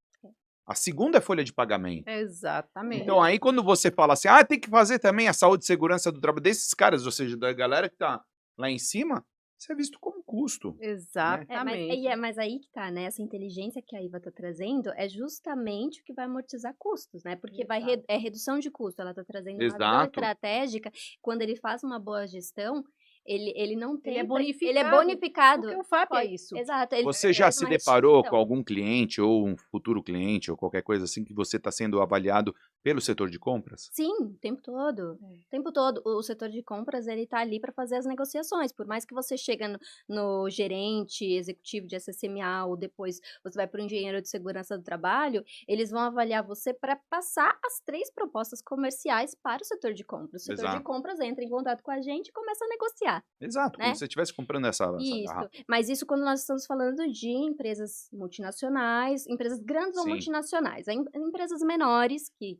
A segunda é folha de pagamento. Exatamente. Então, aí quando você fala assim, tem que fazer também a saúde e segurança do trabalho desses caras, ou seja, da galera que tá lá em cima, isso é visto como custo. Exatamente. Mas aí que tá, né? Essa inteligência que a Iva tá trazendo é justamente o que vai amortizar custos, né? Porque é redução de custo. Ela tá trazendo uma visão Exato. estratégica. Quando ele faz uma boa gestão, ele não tem... Ele é bonificado. Ele é bonificado. Porque o FAP é isso. Exato. Você já se deparou com algum cliente ou um futuro cliente ou qualquer coisa assim que você está sendo avaliado pelo setor de compras? Sim, o tempo todo. O tempo todo. O setor de compras, ele tá ali para fazer as negociações. Por mais que você chega no gerente executivo de SSMA ou depois você vai para o engenheiro de segurança do trabalho, eles vão avaliar você para passar as 3 propostas comerciais para o setor de compras. O setor de compras entra em contato com a gente e começa a negociar. Exato, né? como se você estivesse comprando essa garrafa. Mas isso quando nós estamos falando de empresas multinacionais, empresas grandes ou Sim. multinacionais. Empresas menores, que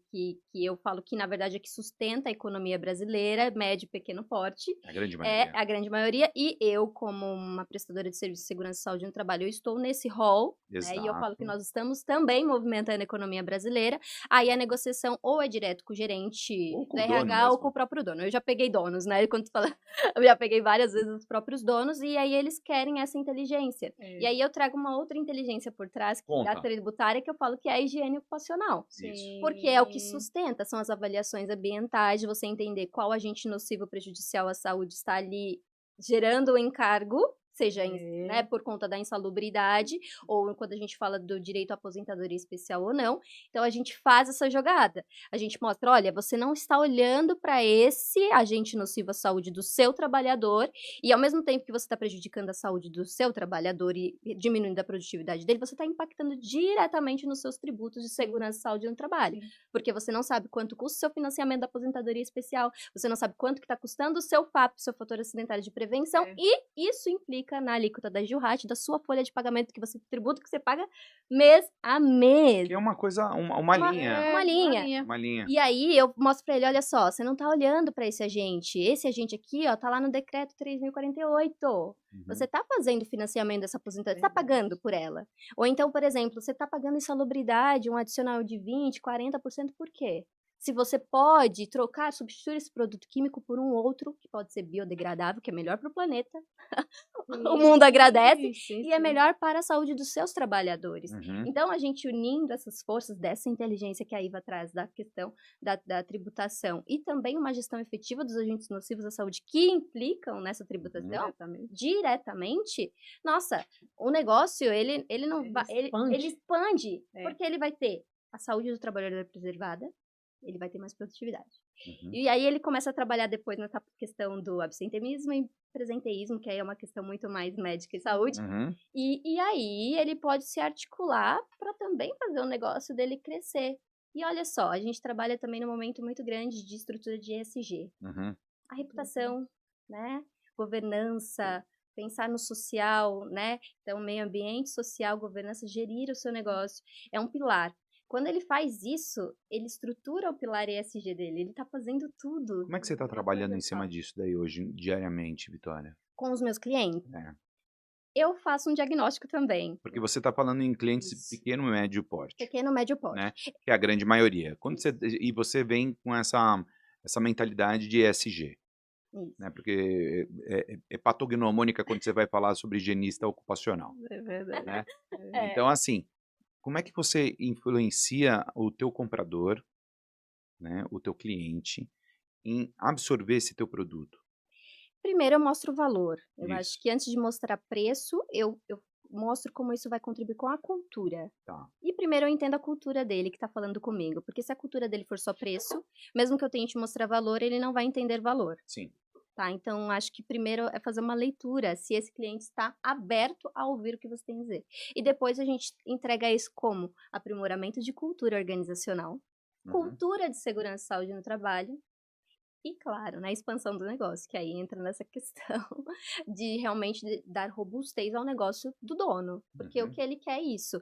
eu falo que na verdade é que sustenta a economia brasileira, médio e pequeno porte. A grande maioria. É a grande maioria. E eu, como uma prestadora de serviço de segurança e saúde no trabalho, eu estou nesse rol. Né? E eu falo que nós estamos também movimentando a economia brasileira. Aí a negociação ou é direto com o gerente do RH ou com o próprio dono. Eu já peguei donos, né? Quando tu fala, eu já peguei várias vezes os próprios donos e aí eles querem essa inteligência. E aí eu trago uma outra inteligência por trás da tributária que eu falo que é a higiene ocupacional. Sim. Porque é o que sustenta, são as avaliações ambientais, de você entender qual agente nocivo prejudicial à saúde está ali gerando o encargo, seja né, por conta da insalubridade, ou quando a gente fala do direito à aposentadoria especial ou não. Então, a gente faz essa jogada. A gente mostra, olha, você não está olhando para esse agente nocivo à saúde do seu trabalhador, e ao mesmo tempo que você está prejudicando a saúde do seu trabalhador e diminuindo a produtividade dele, você está impactando diretamente nos seus tributos de segurança e saúde no trabalho. Porque você não sabe quanto custa o seu financiamento da aposentadoria especial, você não sabe quanto que está custando o seu FAP, seu fator acidentário de prevenção, e isso implica na alíquota da Gilhat, da sua folha de pagamento, que você tributa, que você paga mês a mês. Que é uma coisa, uma linha. Uma linha. E aí eu mostro pra ele, olha só, você não tá olhando pra esse agente aqui, ó, tá lá no decreto 3.048. Você tá fazendo financiamento dessa aposentadoria, você tá pagando por ela. Ou então, por exemplo, você tá pagando insalubridade, um adicional de 20%, 40%, por quê? Se você pode substituir esse produto químico por um outro, que pode ser biodegradável, que é melhor para o planeta, o mundo agradece, e é melhor para a saúde dos seus trabalhadores. Então, a gente unindo essas forças dessa inteligência que a Iva traz da questão da tributação e também uma gestão efetiva dos agentes nocivos à saúde que implicam nessa tributação diretamente, nossa, o negócio, ele expande, porque ele vai ter a saúde do trabalhador preservada, ele vai ter mais produtividade. E aí ele começa a trabalhar depois nessa questão do absenteísmo e presenteísmo, que aí é uma questão muito mais médica e saúde. E aí ele pode se articular para também fazer o negócio dele crescer. E olha só, a gente trabalha também num momento muito grande de estrutura de ESG. A reputação, né? Governança, pensar no social, né? Então, meio ambiente, social, governança, gerir o seu negócio. É um pilar. Quando ele faz isso, ele estrutura o pilar ESG dele, ele tá fazendo tudo. Como é que você tá trabalhando em cima disso daí hoje, diariamente, Vitória? Com os meus clientes? Eu faço um diagnóstico também. Porque você tá falando em clientes pequeno e médio porte. Pequeno e médio porte. Né? Que é a grande maioria. E você vem com essa essa mentalidade de ESG, Isso. né? Porque é patognomônica quando você vai falar sobre higienista ocupacional, É verdade. né? É. Então, assim, como é que você influencia o teu comprador, né, o teu cliente, em absorver esse teu produto? Primeiro eu mostro o valor. Eu acho Isso, que antes de mostrar preço, eu mostro como isso vai contribuir com a cultura. tá. E primeiro eu entendo a cultura dele que tá falando comigo, porque se a cultura dele for só preço, mesmo que eu tente mostrar valor, ele não vai entender valor, Sim. tá? Então acho que primeiro é fazer uma leitura, se esse cliente está aberto a ouvir o que você tem a dizer. E depois a gente entrega isso como aprimoramento de cultura organizacional, Uhum. cultura de segurança e saúde no trabalho, e claro, na expansão do negócio, que aí entra nessa questão de realmente dar robustez ao negócio do dono, porque o Uhum. que ele quer é isso.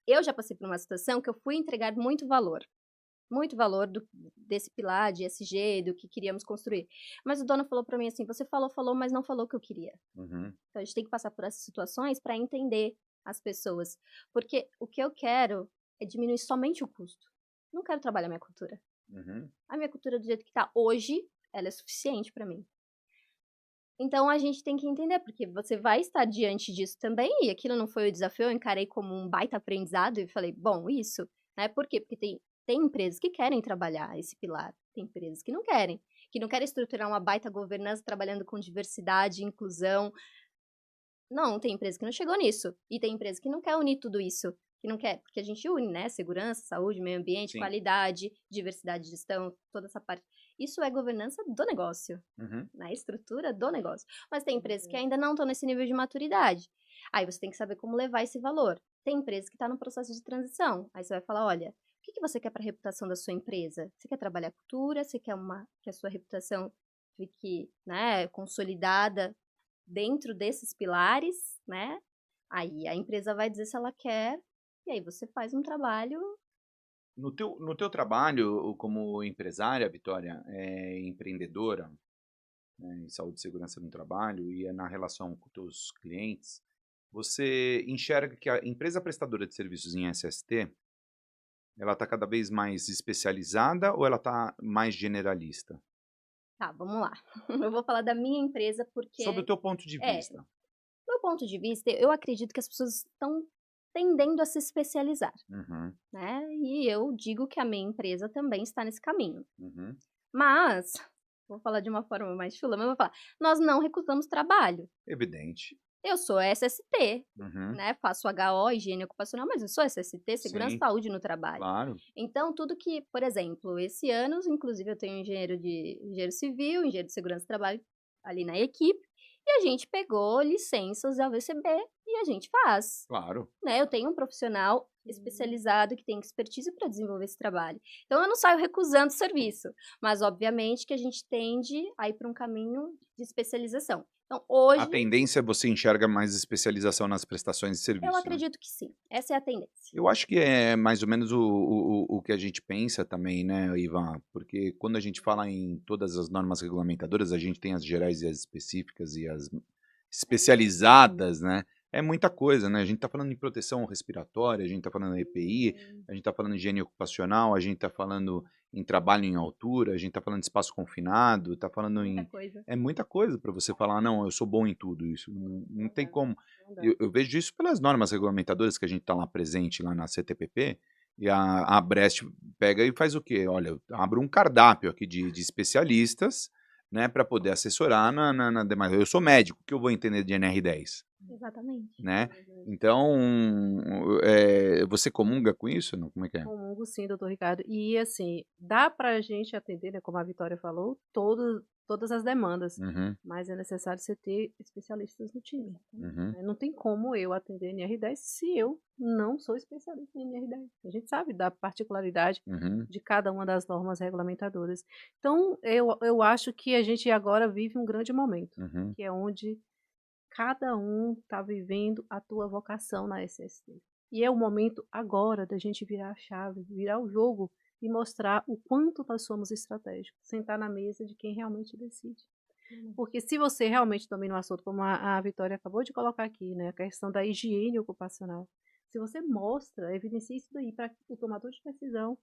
Eu já passei por uma situação que eu fui entregar muito valor desse pilar de ESG, do que queríamos construir. Mas o dono falou para mim assim: você falou, mas não falou o que eu queria. Uhum. Então a gente tem que passar por essas situações para entender as pessoas, porque o que eu quero é diminuir somente o custo. Não quero trabalhar minha cultura. Uhum. A minha cultura do jeito que tá hoje, ela é suficiente para mim. Então a gente tem que entender, porque você vai estar diante disso também, e aquilo não foi o desafio, eu encarei como um baita aprendizado e falei, bom, isso, né? Por quê? Porque tem empresas que querem trabalhar esse pilar, tem empresas que não querem estruturar uma baita governança trabalhando com diversidade, inclusão. Não, tem empresa que não chegou nisso. E tem empresa que não quer unir tudo isso. Que não quer, porque a gente une, né? Segurança, saúde, meio ambiente, Sim. qualidade, diversidade de gestão, toda essa parte. Isso é governança do negócio, Uhum. na estrutura do negócio. Mas tem empresas que ainda não estão nesse nível de maturidade. Aí você tem que saber como levar esse valor. Tem empresa que está no processo de transição. Aí você vai falar, olha, o que você quer para a reputação da sua empresa? Você quer trabalhar cultura? Você quer que a sua reputação fique, né, consolidada dentro desses pilares, né? Aí a empresa vai dizer se ela quer, e aí você faz um trabalho. No teu trabalho como empresária, Vitória, empreendedora, né, em saúde e segurança no trabalho e na relação com teus clientes, você enxerga que a empresa prestadora de serviços em SST, ela está cada vez mais especializada ou ela está mais generalista? Tá, vamos lá. Eu vou falar da minha empresa Sob o porque, teu ponto de é, vista. do meu ponto de vista, eu acredito que as pessoas estão tendendo a se especializar, Uhum, né? E eu digo que a minha empresa também está nesse caminho. uhum, Mas, vou falar de uma forma mais chula, mas eu vou falar, nós não recusamos trabalho. evidente. Eu sou SST, Uhum, né? Faço HO, higiene ocupacional, mas eu sou SST, segurança e sim, saúde no trabalho. claro. Então, tudo que, por exemplo, esse ano, inclusive, eu tenho engenheiro civil, engenheiro de segurança do trabalho ali na equipe, e a gente pegou licenças da UVCB e a gente faz, Claro. né? Eu tenho um profissional especializado que tem expertise para desenvolver esse trabalho. Então, eu não saio recusando o serviço, mas obviamente que a gente tende a ir para um caminho de especialização. Então, A hoje, tendência você enxerga mais especialização nas prestações de eu serviço, né? acredito que sim. Essa é a tendência. Eu acho que é mais ou menos o que a gente pensa também, né, Ivan? Porque quando a gente fala em todas as normas regulamentadoras, a gente tem as gerais e as específicas e as especializadas, né? É muita coisa, né? A gente está falando em proteção respiratória, a gente está falando em EPI, a gente está falando em higiene ocupacional, a gente está falando em trabalho em altura, a gente está falando de espaço confinado, está falando Muita em... coisa. É muita coisa para você falar, não, eu sou bom em tudo isso. Não tem como. Não dá. Eu vejo isso pelas normas regulamentadoras que a gente está lá presente, lá na CTPP, e a Brest pega e faz o quê? Olha, eu abro um cardápio aqui de especialistas, né, para poder assessorar na demais. Eu sou médico, o que eu vou entender de NR10, Exatamente. né? Então, você comunga com isso? Não? Como é que é? Comungo sim, doutor Ricardo. E assim, dá para a gente atender, né, como a Vitória falou, todas as demandas, Uhum, mas é necessário você ter especialistas no time. uhum, Né? Não tem como eu atender NR10 se eu não sou especialista em NR10. A gente sabe da particularidade uhum, de cada uma das normas regulamentadoras. Então, eu acho que a gente agora vive um grande momento, uhum. que é onde cada um está vivendo a tua vocação na SST. E é o momento agora da gente virar a chave, virar o jogo e mostrar o quanto nós somos estratégicos, sentar na mesa de quem realmente decide. Porque se você realmente domina o assunto, como a Vitória acabou de colocar aqui, né, a questão da higiene ocupacional, se você mostra, evidencia isso daí para o tomador de decisão,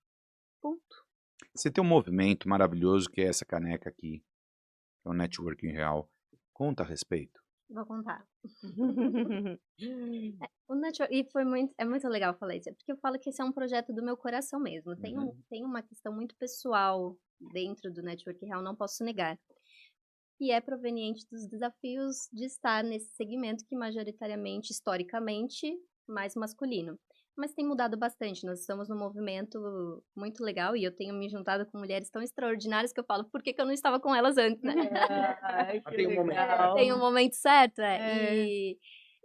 ponto. Você tem um movimento maravilhoso que é essa caneca aqui, que é o Networking Real. Conta a respeito. Vou contar. E é muito legal falar isso, porque eu falo que esse é um projeto do meu coração mesmo. Tem uma questão muito pessoal dentro do Network Real, não posso negar. E é proveniente dos desafios de estar nesse segmento que majoritariamente, historicamente, mais masculino. Mas tem mudado bastante, nós estamos num movimento muito legal e eu tenho me juntado com mulheres tão extraordinárias que eu falo, por que eu não estava com elas antes, né? Tem um momento certo,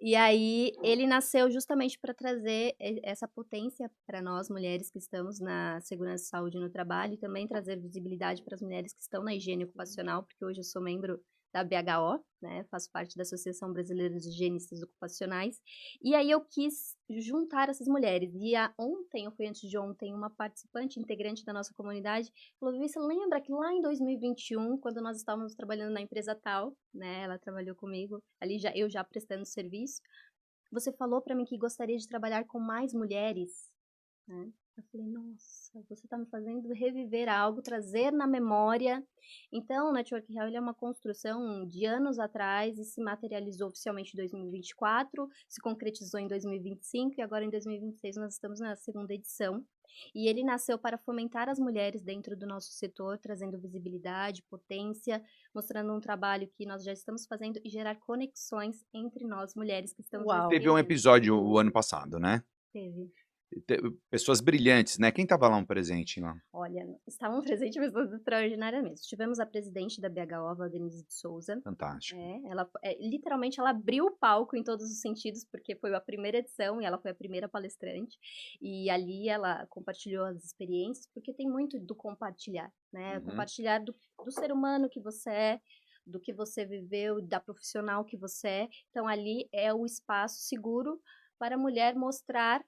E aí ele nasceu justamente para trazer essa potência para nós mulheres que estamos na segurança e saúde no trabalho e também trazer visibilidade para as mulheres que estão na higiene ocupacional, porque hoje eu sou membro da BHO, né, faço parte da Associação Brasileira de Higienistas Ocupacionais, e aí eu quis juntar essas mulheres, e ontem, ou foi antes de ontem, uma participante integrante da nossa comunidade falou, Vivi, você lembra que lá em 2021, quando nós estávamos trabalhando na empresa tal, né, ela trabalhou comigo, ali eu já prestando serviço, você falou para mim que gostaria de trabalhar com mais mulheres, né? Eu falei, nossa, você está me fazendo reviver algo, trazer na memória. Então, o Network Real ele é uma construção de anos atrás e se materializou oficialmente em 2024, se concretizou em 2025 e agora em 2026 nós estamos na segunda edição. E ele nasceu para fomentar as mulheres dentro do nosso setor, trazendo visibilidade, potência, mostrando um trabalho que nós já estamos fazendo e gerar conexões entre nós mulheres que estamos... Teve um episódio o ano passado, né? Teve. Pessoas brilhantes, né? Quem tava lá um presente lá? Olha, estavam presentes pessoas extraordinárias mesmo. Tivemos a presidente da BHO, Valdenise de Souza. Fantástico. Literalmente, ela abriu o palco em todos os sentidos, porque foi a primeira edição e ela foi a primeira palestrante. E ali ela compartilhou as experiências, porque tem muito do compartilhar, né? Compartilhar do ser humano que você é, do que você viveu, da profissional que você é. Então, ali é o espaço seguro para a mulher mostrar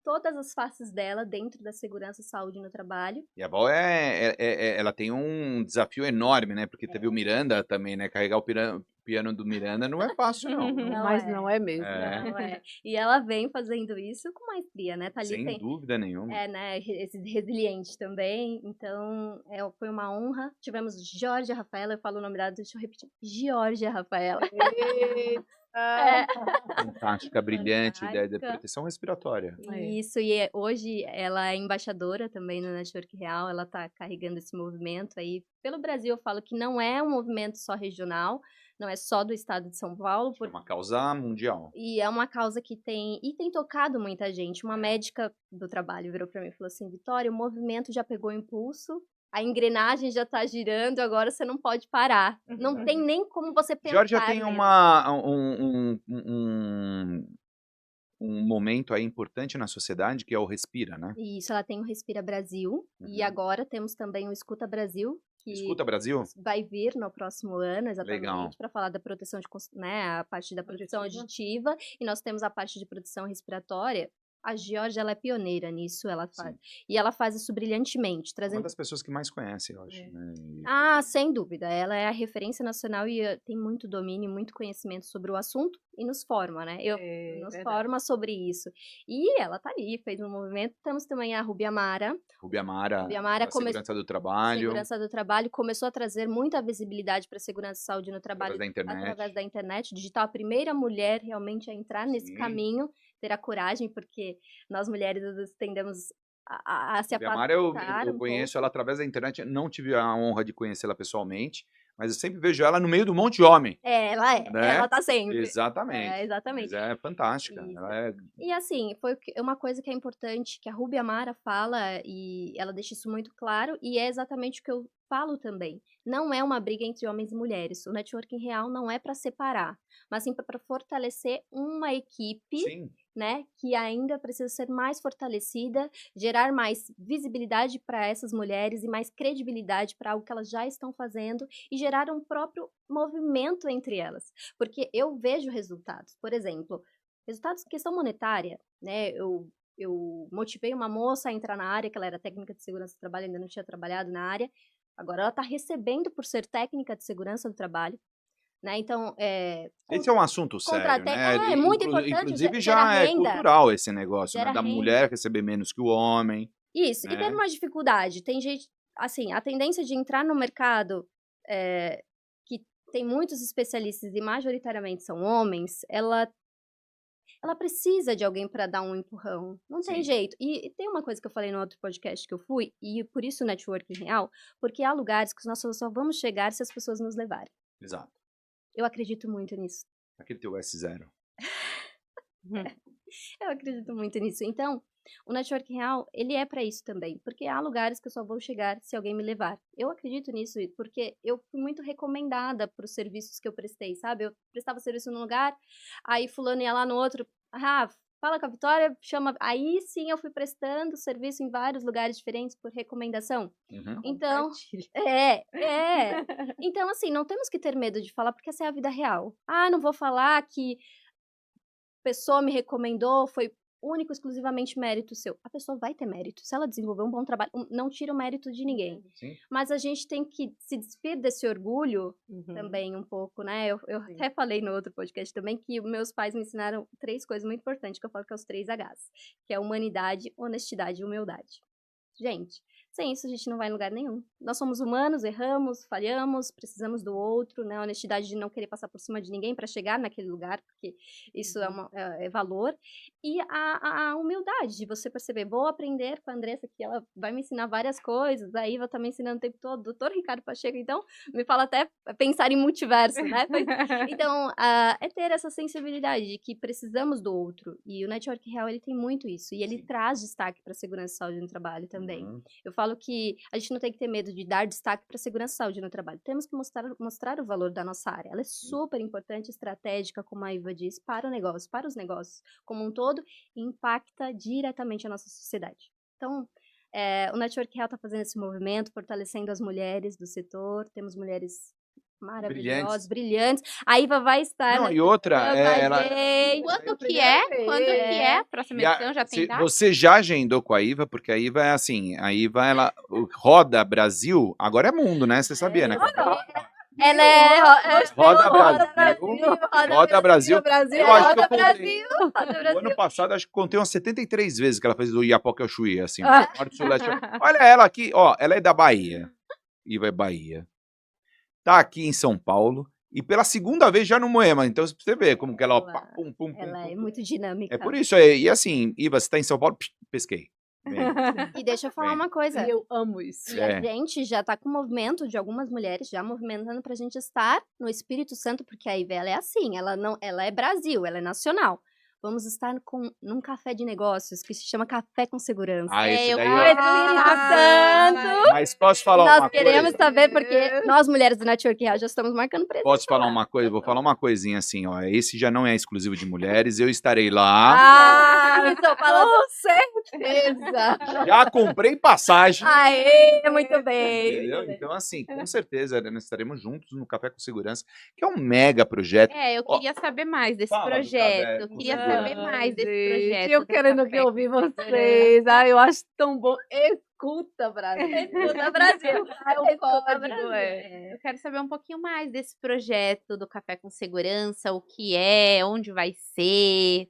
todas as faces dela dentro da segurança e saúde no trabalho. E a Val, ela tem um desafio enorme, né? Porque teve o Miranda também, né? Carregar o piano do Miranda não é fácil, não. Não é mesmo. Não é. E ela vem fazendo isso com maestria, né? Tá ali, sem dúvida nenhuma. Né? Resiliente também. Então, foi uma honra. Tivemos Georgia Rafaela, eu falo o nome dela, deixa eu repetir. Georgia Rafaela. Fantástica, brilhante, ideia de proteção respiratória. Isso, e hoje ela é embaixadora também no Network Real, ela está carregando esse movimento aí. Pelo Brasil, eu falo que não é um movimento só regional, não é só do estado de São Paulo. É uma causa mundial. E é uma causa que tem tocado muita gente. Uma médica do trabalho virou para mim e falou assim, Vitória, o movimento já pegou impulso, a engrenagem já tá girando, agora você não pode parar. Não tem nem como você pensar. Georgia tem um momento aí importante na sociedade, que é o Respira, né? Isso, ela tem o Respira Brasil, e agora temos também o Escuta Brasil, que Escuta Brasil? vai vir no próximo ano, exatamente, para falar da proteção a parte da proteção auditiva, e nós temos a parte de proteção respiratória. A Georgia, ela é pioneira nisso, ela faz. E ela faz isso brilhantemente. Trazendo... Uma das pessoas que mais conhece, eu acho. Né? Sem dúvida. Ela é a referência nacional e tem muito domínio, muito conhecimento sobre o assunto e nos forma, né? Nos forma sobre isso. E ela tá ali, fez um movimento. Temos também a Rubi Amara. Rubi Amara segurança do trabalho. Segurança do trabalho. Começou a trazer muita visibilidade para a segurança e saúde no trabalho. Através da internet. Digital, a primeira mulher realmente a entrar nesse caminho, ter a coragem, porque nós mulheres às vezes tendemos a se apaixonar. Eu conheço ela através da internet, não tive a honra de conhecê-la pessoalmente, mas eu sempre vejo ela no meio do monte de homem. Ela é, né? Ela tá sempre. Exatamente. Exatamente. Mas é fantástica. E assim, foi uma coisa que é importante, que a Rubi Amara fala, e ela deixa isso muito claro, e é exatamente o que eu falo também. Não é uma briga entre homens e mulheres. O Networking Real não é para separar, mas sim para fortalecer uma equipe, né, que ainda precisa ser mais fortalecida, gerar mais visibilidade para essas mulheres e mais credibilidade para algo que elas já estão fazendo e gerar um próprio movimento entre elas. Porque eu vejo resultados. Por exemplo, resultados em questão monetária, né, eu motivei uma moça a entrar na área, que ela era técnica de segurança do trabalho, ainda não tinha trabalhado na área. Agora ela está recebendo por ser técnica de segurança do trabalho, né? Então, esse é um assunto sério, né? É muito importante. Inclusive já é cultural esse negócio, né? Da mulher receber menos que o homem. Isso, e né? teve uma dificuldade. Tem gente, assim, a tendência de entrar no mercado que tem muitos especialistas e majoritariamente são homens, ela precisa de alguém para dar um empurrão. Não tem Sim. jeito. E tem uma coisa que eu falei no outro podcast que eu fui, e por isso o networking real, porque há lugares que nós só vamos chegar se as pessoas nos levarem. Exato. Eu acredito muito nisso. Aquele teu S0. Eu acredito muito nisso. Então, o networking real, ele é para isso também, porque há lugares que eu só vou chegar se alguém me levar. Eu acredito nisso, porque eu fui muito recomendada para os serviços que eu prestei, sabe? Eu prestava serviço num lugar, aí fulano ia lá no outro, fala com a Vitória, chama... Aí sim eu fui prestando serviço em vários lugares diferentes por recomendação. Uhum. Então, Então, assim, não temos que ter medo de falar, porque essa é a vida real. Não vou falar que pessoa me recomendou, foi único, exclusivamente mérito seu. A pessoa vai ter mérito. Se ela desenvolver um bom trabalho, não tira o mérito de ninguém. Sim. Mas a gente tem que se despir desse orgulho também um pouco, né? Eu até falei no outro podcast também que meus pais me ensinaram 3 coisas muito importantes, que eu falo que é os 3 Hs, que é humanidade, honestidade e humildade. Gente, sem isso a gente não vai em lugar nenhum. Nós somos humanos, erramos, falhamos, precisamos do outro, né? A honestidade de não querer passar por cima de ninguém para chegar naquele lugar, porque isso é valor. E a humildade de você perceber, vou aprender com a Andressa, que ela vai me ensinar várias coisas, a Iva tá me ensinando o tempo todo, doutor Ricardo Pacheco, então me fala até pensar em multiverso, né? Então, é ter essa sensibilidade de que precisamos do outro. E o Network Real, ele tem muito isso. E ele traz destaque para a segurança e saúde no trabalho também. Eu falo que a gente não tem que ter medo de dar destaque para a segurança e saúde no trabalho. Temos que mostrar o valor da nossa área. Ela é super importante, estratégica, como a Iva diz, para o negócio, para os negócios como um todo, e impacta diretamente a nossa sociedade. Então, o Network Real está fazendo esse movimento, fortalecendo as mulheres do setor. Temos mulheres maravilhosas, brilhantes. A Iva vai estar... Não, e outra, Quando que é a próxima edição? Já tem data? Você já agendou com a Iva, porque a Iva é assim, a Iva, ela roda Brasil, agora é mundo, né? Você sabia, né? Ela é... Roda Brasil. Eu acho que eu contei. O ano passado, acho que contei umas 73 vezes que ela fez o Iapoca Chuí, assim. Norte, Sul, Leste. Olha ela aqui, ó, ela é da Bahia. Iva é Bahia. Tá aqui em São Paulo. E pela segunda vez já no Moema. Então você vê como que ela... Ó, ela é muito dinâmica. É por isso. E assim, Iva, você tá em São Paulo, pesquei. E deixa eu falar uma coisa. E eu amo isso. E a gente já tá com movimento de algumas mulheres já movimentando pra gente estar no Espírito Santo, porque a Iva, ela é assim, ela é Brasil, ela é nacional. Vamos estar num café de negócios que se chama Café com Segurança. Esse daí, o Espírito Santo! Mas posso falar uma coisa? Nós queremos saber, porque nós, mulheres do Network Real, já estamos marcando presença. Posso falar uma coisa? Vou falar uma coisinha assim, ó. Esse já não é exclusivo de mulheres, eu estarei lá. Estou falando com certeza! Já comprei passagem. Aê, muito bem! Entendeu? Então, assim, com certeza, nós estaremos juntos no Café com Segurança, que é um mega projeto. Eu queria saber mais desse projeto. Eu queria saber mais desse projeto. Eu querendo que ouvir vocês. Eu acho tão bom. Escuta, Brasil. Escuta, Brasil. É o código, Eu quero saber um pouquinho mais desse projeto do Café com Segurança, o que é, onde vai ser.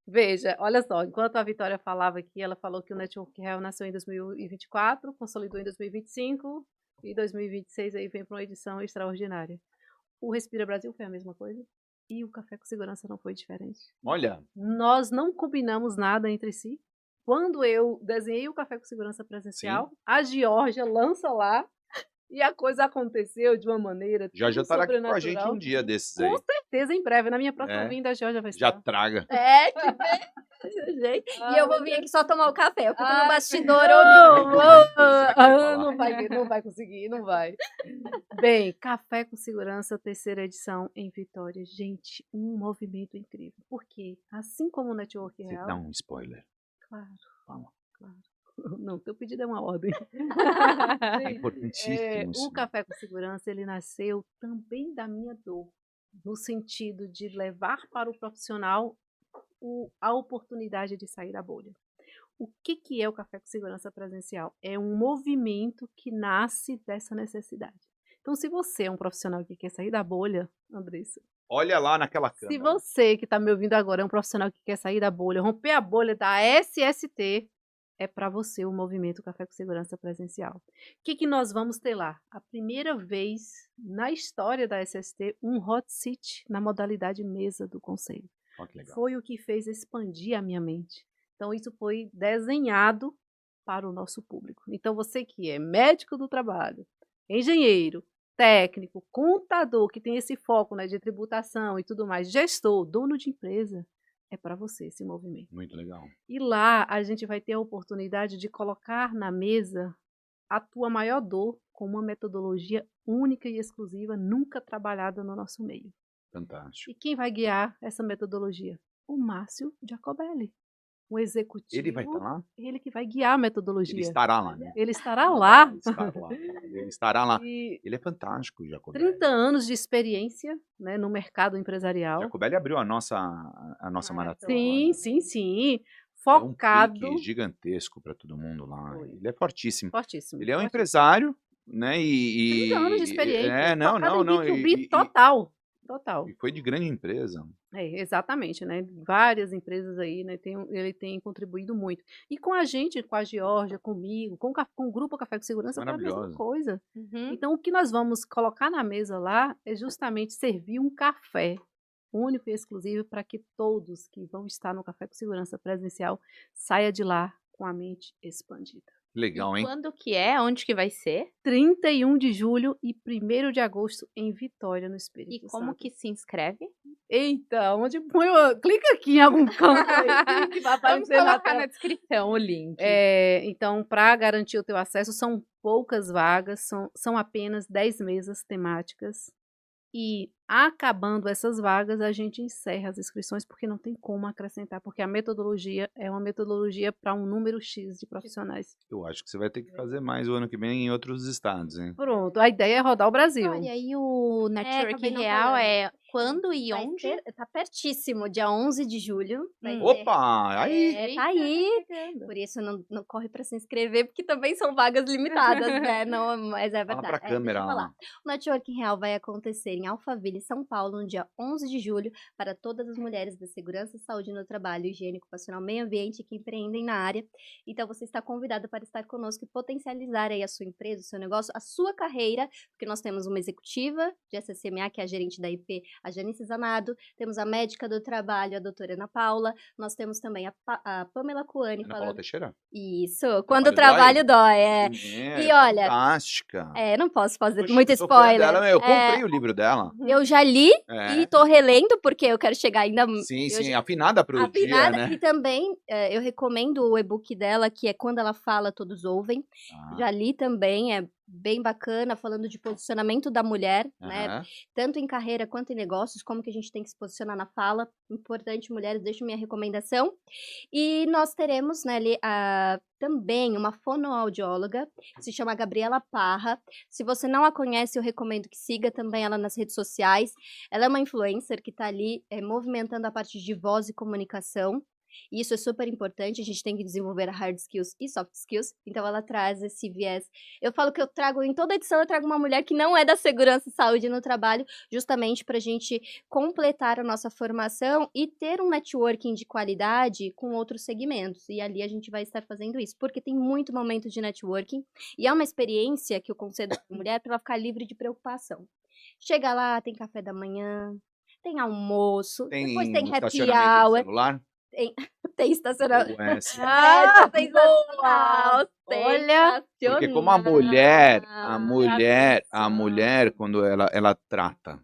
Veja, olha só, enquanto a Vitória falava aqui, ela falou que o Network Real nasceu em 2024, consolidou em 2025 e 2026 aí vem para uma edição extraordinária. O Respira Brasil foi a mesma coisa e o Café com Segurança não foi diferente. Olha. Nós não combinamos nada entre si. Quando eu desenhei o Café com Segurança presencial, a Georgia lança lá e a coisa aconteceu de uma maneira Já estará aqui com a gente um dia desses aí. Com certeza, em breve. Na minha próxima vinda, a Georgia vai estar. Já traga. Gente. E eu vou vir aqui só tomar o café. Eu fico no bastidor ouvindo. Não vai conseguir, não vai. Bem, Café com Segurança, terceira edição em Vitória. Gente, um movimento incrível. Por quê? Assim como o Network Real... Você dá um spoiler. Claro. Não, teu pedido é uma ordem. É importantíssimo isso. O Café com Segurança, ele nasceu também da minha dor, no sentido de levar para o profissional a oportunidade de sair da bolha. O que é o Café com Segurança presencial? É um movimento que nasce dessa necessidade. Então, se você é um profissional que quer sair da bolha, Andressa, olha lá naquela câmera. Se você que está me ouvindo agora é um profissional que quer sair da bolha, romper a bolha da SST, é para você o movimento Café com Segurança presencial. O que nós vamos ter lá? A primeira vez na história da SST, um hot seat na modalidade mesa do conselho. Ó, que legal. Foi o que fez expandir a minha mente. Então, isso foi desenhado para o nosso público. Então, você que é médico do trabalho, engenheiro, técnico, contador, que tem esse foco, né, de tributação e tudo mais, gestor, dono de empresa, é para você esse movimento. Muito legal. E lá a gente vai ter a oportunidade de colocar na mesa a tua maior dor com uma metodologia única e exclusiva, nunca trabalhada no nosso meio. Fantástico. E quem vai guiar essa metodologia? O Márcio Giacobelli, um executivo. Ele vai estar lá? Ele que vai guiar a metodologia. Ele estará lá, né? Ele estará lá. Ele estará lá. Ele estará lá. E Ele é fantástico, Giacobelli. 30 anos de experiência, né, no mercado empresarial. Giacobelli abriu a nossa maratona. Sim, né? sim, sim. É Focado. um pique gigantesco para todo mundo lá. Foi. Ele é fortíssimo. Fortíssimo. Ele é um fortíssimo. empresário, né? 30 anos de experiência. Não. B2B total. Total. E foi de grande empresa. É, exatamente, né? Várias empresas aí, né? Ele tem contribuído muito. E com a gente, com a Geórgia, comigo, com o Grupo Café com Segurança, foi a mesma Maravilhosa. coisa. Uhum. Então, o que nós vamos colocar na mesa lá é justamente servir um café único e exclusivo para que todos que vão estar no Café com Segurança presencial saia de lá com a mente expandida. Legal, E hein? quando que é? Onde que vai ser? 31 de julho e 1º de agosto em Vitória, no Espírito E como Santo. que se inscreve? Eita, onde põe? Clica aqui em algum canto aí, que vai Vamos aparecer na colocar tela. na descrição o link. Então, para garantir o teu acesso, são poucas vagas, são apenas 10 mesas temáticas. E acabando essas vagas, a gente encerra as inscrições, porque não tem como acrescentar, porque a metodologia é uma metodologia para um número X de profissionais. Eu acho que você vai ter que fazer mais o ano que vem em outros estados, hein? Pronto, a ideia é rodar o Brasil. Olha, e o Network acabei não Real falando. é quando e Vai onde? ter- tá pertíssimo, dia 11 de julho. Vai ter. Opa! Aí! Tá aí. Por isso não corre para se inscrever, porque também são vagas limitadas, né? Não, mas é Fala verdade. pra câmera deixa eu lá. falar. O Networking Real vai acontecer em Alphaville, São Paulo, no dia 11 de julho, para todas as mulheres da segurança e saúde no trabalho, higiene ocupacional, meio ambiente que empreendem na área. Então, você está convidada para estar conosco e potencializar aí a sua empresa, o seu negócio, a sua carreira, porque nós temos uma executiva de SSMA, que é a gerente da IP, a Janice Zanado, temos a médica do trabalho, a doutora Ana Paula, nós temos também a Pamela Coane Ana Paula falando... Teixeira? Isso, quando o Trabalho trabalho dói, é. E olha, fantástica. não posso fazer Poxa, muito eu sou fã spoiler. dela, eu comprei o livro dela. Eu já li É. e tô relendo, porque eu quero chegar ainda... Sim, afinada pro afinada, dia, né? e também eu recomendo o e-book dela, que é Quando Ela Fala, Todos Ouvem. Ah, Já li também, é bem bacana, falando de posicionamento da mulher, né? aham. Tanto em carreira quanto em negócios, como que a gente tem que se posicionar na fala. Importante, mulheres, deixo minha recomendação. E nós teremos, né, ali, também uma fonoaudióloga, que se chama Gabriela Parra. Se você não a conhece, eu recomendo que siga também ela nas redes sociais. Ela é uma influencer que está ali movimentando a parte de voz e comunicação. E isso é super importante, a gente tem que desenvolver hard skills e soft skills, então ela traz esse viés. Eu falo que eu trago, em toda edição eu trago uma mulher que não é da segurança e saúde no trabalho, justamente para a gente completar a nossa formação e ter um networking de qualidade com outros segmentos. E ali a gente vai estar fazendo isso, porque tem muito momento de networking, e é uma experiência que eu concedo para a mulher para ela ficar livre de preocupação. Chega lá, tem café da manhã, tem almoço, depois tem happy estacionamento hour. de celular? Tem estacionamento. Ou Sensacional, Olha, porque como a mulher, Atenção. a mulher quando ela trata,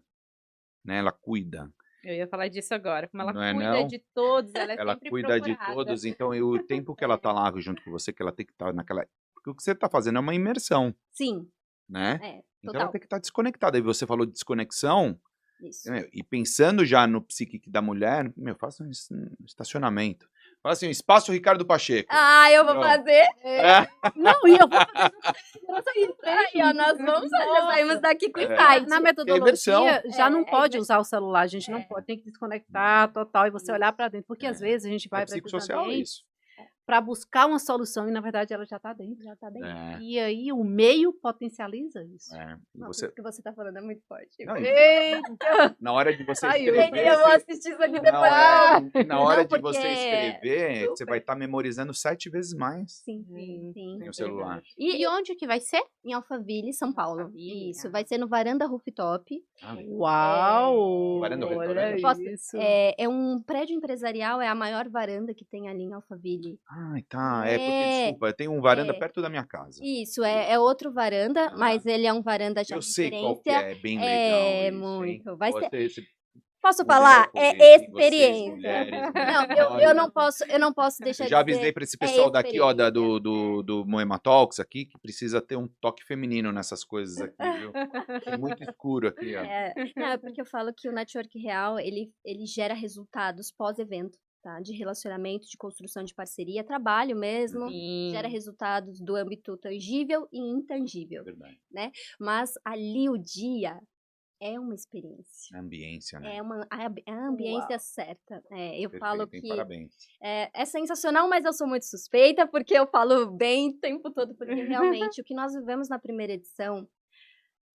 né, ela cuida, Eu ia falar disso agora. Como ela Não é, cuida não? de todos, ela é ela sempre cuida de procurada. todos, então e o tempo que ela tá lá junto com você, que ela tem que estar naquela, porque o que você tá fazendo é uma imersão, Sim, né? Então ela total. tem que estar desconectada. E você falou de desconexão, Isso. e pensando já no psíquico da mulher, faça um estacionamento. Fala assim, um espaço Ricardo Pacheco. Eu vou Pronto. fazer. Não, e eu vou fazer Aí, ó, nós vamos já saímos daqui com É. insight. Na imersão. metodologia, já não É pode usar o celular, a gente não pode, tem que desconectar total e você Isso. olhar para dentro, porque às vezes a gente vai É para esses psicossocial ambientes, isso. para buscar uma solução e, na verdade, ela já está dentro. Já tá dentro. É, E aí o meio potencializa isso. é. E Não, você, o que você tá falando é muito forte. não, Eita! na hora de você Saiu. escrever, Eu vou assistir isso aqui na depois. hora, na hora Não, de porque você escrever, você super. vai estar memorizando 7 vezes mais Sim, Sim, sim. no celular. E onde que vai ser? Em Alphaville, São Paulo. Alphaville, Isso, ah. vai ser no Varanda Rooftop. Ah, Uau! Varanda Olha restaurante? Posso- isso. É um prédio empresarial, é a maior varanda que tem ali em Alphaville. ah, tá. É porque, É, desculpa, tem um varanda é. perto da minha casa. Isso, é outro varanda, Ah. mas ele é um varanda já Eu de sei qual que referência. é, bem legal É, isso, hein? muito. Vai ser. Você, Posso mulher falar? com É vocês, experiência. mulheres, Não, eu olha. não posso deixar Eu de já avisei dizer. para esse É pessoal daqui, ó, experiência. do Moema Talks aqui, que precisa ter um toque feminino nessas coisas aqui, viu? Tem muito escuro aqui, ó. Não, é porque eu falo que o network real, ele gera resultados pós-evento, tá? De relacionamento, de construção de parceria, trabalho mesmo, gera resultados do âmbito tangível e intangível. Verdade. Mas ali o dia é uma experiência. A ambiência, né? É a ambiência Uau. certa. Eu falo Perfeito, hein? que Parabéns. é sensacional, mas eu sou muito suspeita, porque eu falo bem o tempo todo, porque realmente o que nós vivemos na primeira edição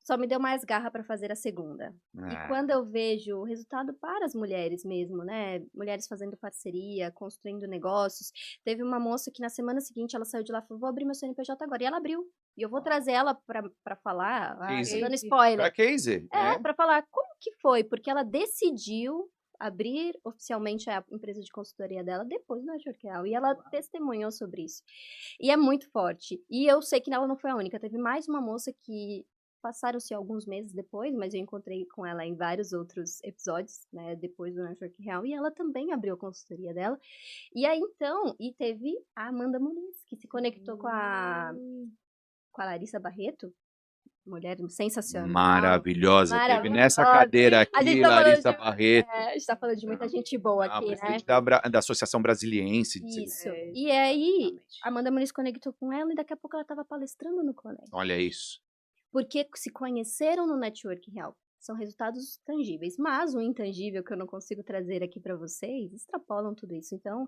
só me deu mais garra para fazer a segunda. E Ah, quando eu vejo o resultado para as mulheres mesmo, né? Mulheres fazendo parceria, construindo negócios. Teve uma moça que na semana seguinte ela saiu de lá e falou: vou abrir meu CNPJ agora. E ela abriu. E eu vou trazer ela para falar, Case. tô dando pra spoiler. case. Para falar como que foi, porque ela decidiu abrir oficialmente a empresa de consultoria dela depois do Network Real. E ela testemunhou sobre isso. E é muito forte. E eu sei que ela não foi a única. Teve mais uma moça que passaram-se alguns meses depois, mas eu encontrei com ela em vários outros episódios, né, depois do Network Real, e ela também abriu a consultoria dela. E aí, então, teve a Amanda Muniz, que se conectou com a Larissa Barreto, mulher sensacional. Maravilhosa. Teve Maravilhosa. nessa cadeira A aqui, gente tá falando Larissa de- Barreto. A gente tá falando de muita gente boa A aqui, né? presidente da Associação Brasiliense de Seguros. Isso. É, E aí, exatamente. a Amanda Muniz conectou com ela e daqui a pouco ela estava palestrando no colégio. Olha isso. Porque se conheceram no network real. São resultados tangíveis. Mas o intangível que eu não consigo trazer aqui para vocês, extrapolam tudo isso. Então,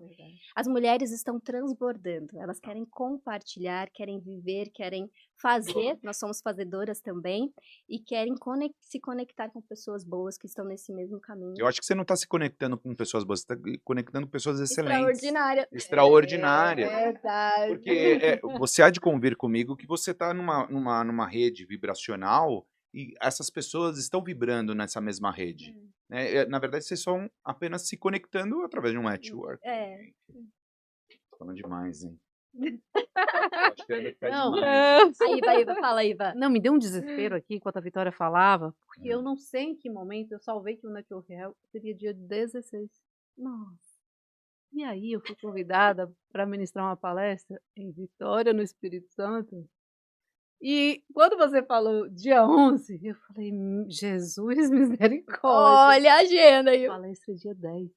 as mulheres estão transbordando. Elas querem compartilhar, querem viver, querem fazer. Nós somos fazedoras também. E querem se conectar com pessoas boas que estão nesse mesmo caminho. Eu acho que você não está se conectando com pessoas boas, você está conectando com pessoas excelentes. Extraordinária. Extraordinária. É verdade. Porque você há de convir comigo que você está numa rede vibracional e essas pessoas estão vibrando nessa mesma rede. Né? Na verdade, vocês estão apenas se conectando através de um network. Tô falando demais, hein? Acho que vai ficar Não. demais. Aí, Iva, fala, Iva. Não, me deu um desespero aqui enquanto a Vitória falava, porque eu não sei em que momento eu salvei que o Network Real seria dia 16. Nossa. E aí eu fui convidada para ministrar uma palestra em Vitória, no Espírito Santo. E quando você falou dia 11, eu falei, Jesus misericórdia. Olha a agenda A aí. palestra é dia 10.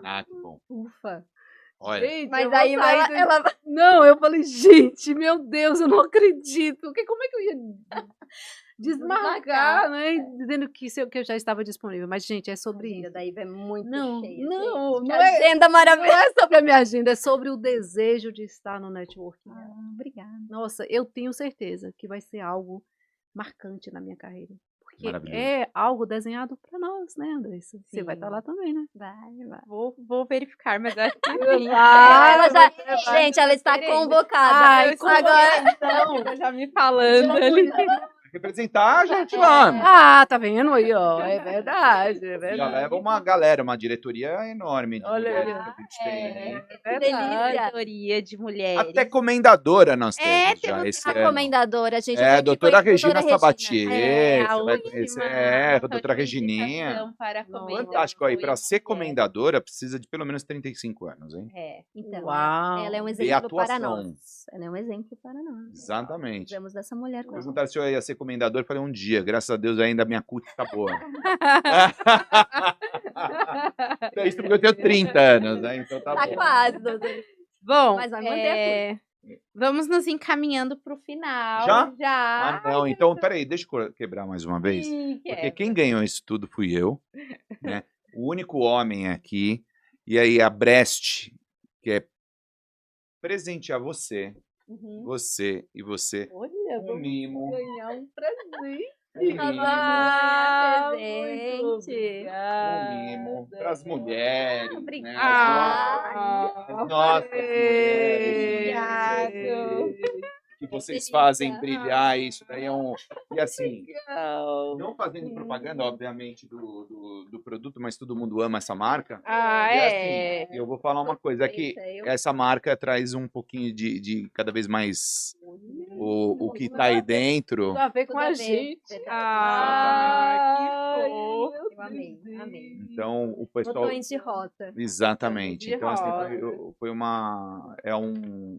Ah, que bom. Ufa. Olha, Gente, Mas eu vou aí sair do- ela... Não, eu falei, gente, meu Deus, eu não acredito. Como é que eu ia desmarcar, né? Dizendo que eu já estava disponível. Mas, gente, é sobre A agenda isso. da Iva é muito Não, cheia. não, gente. não Que é- agenda Não maravilhosa. é sobre a minha agenda, é sobre o desejo de estar no networking. Obrigada. Nossa, eu tenho certeza que vai ser algo marcante na minha carreira. Porque Maravilhoso. é algo desenhado para nós, né, Andressa? Você vai Sim. estar lá também, né? Vai. Vou verificar, mas acho que sim. Ela já... você vai. Gente, ela está Diferente. convocada. Ai, agora... Então, já me falando ali. representar a gente lá. Ah, tá vendo aí, ó? É verdade, é Já verdade. leva uma galera, uma diretoria enorme de Olha mulheres aí. que a gente tem, né? É delícia. Diretoria de mulheres. Até comendadora nós temos já temos esse A ano. comendadora, gente. É, a doutora Regina Sabatier. Sabatier, a você vai última conhecer, a doutora Regininha. notificação para Não, comendadora Fantástico aí, para foi ser mulher. comendadora precisa de pelo menos 35 anos, hein? Então, Uau. ela é um E exemplo para atuação. nós. Ela é um exemplo para nós. Exatamente. Precisamos dessa mulher. com Perguntaram se eu ia ser comendador, eu falei um dia, graças a Deus ainda a minha CUT tá boa. É isso porque eu tenho 30 anos, né? Então tá Tá bom. quase, doutora. Bom, Mas vai manter vamos nos encaminhando para o final. Já? Já. Ah, não, então, peraí, deixa eu quebrar mais uma vez. Ih, Porque quebra. quem ganhou isso tudo fui eu, né? O único homem aqui. E aí a Brest, que é presentear você, você e você, Olha, um vamos mimo. ganhar um presente. Um mimo. Presente. Um mimo para as mulheres, né? Obrigada. As nossas mulheres. Obrigado. Que vocês delícia. fazem brilhar, isso daí é um... E assim, Legal. não fazendo propaganda, obviamente, do produto, mas todo mundo ama essa marca. Ah, E é. assim, eu vou falar uma coisa, é que essa marca traz um pouquinho de cada vez mais o que tá aí dentro. Tudo a ver com Tudo a a ver, gente. verdade. Ah, que fofo. Eu amei, amei. Então, o pessoal... Botões de rota. Exatamente. De Então, assim, rosa. foi uma... É um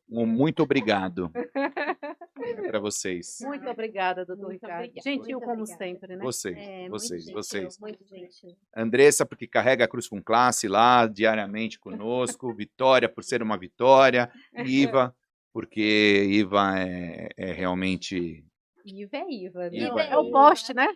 muito obrigado para vocês. Muito obrigada, doutor Muito Ricardo. obrigada. Gentil Muito como obrigada. sempre, né? Vocês, Muito vocês, gentil, vocês. muito gentil. Andressa, porque carrega a cruz com classe lá diariamente conosco. Vitória, por ser uma vitória. Iva, porque Iva é realmente... Iva é Iva, né? Iva É o poste, né?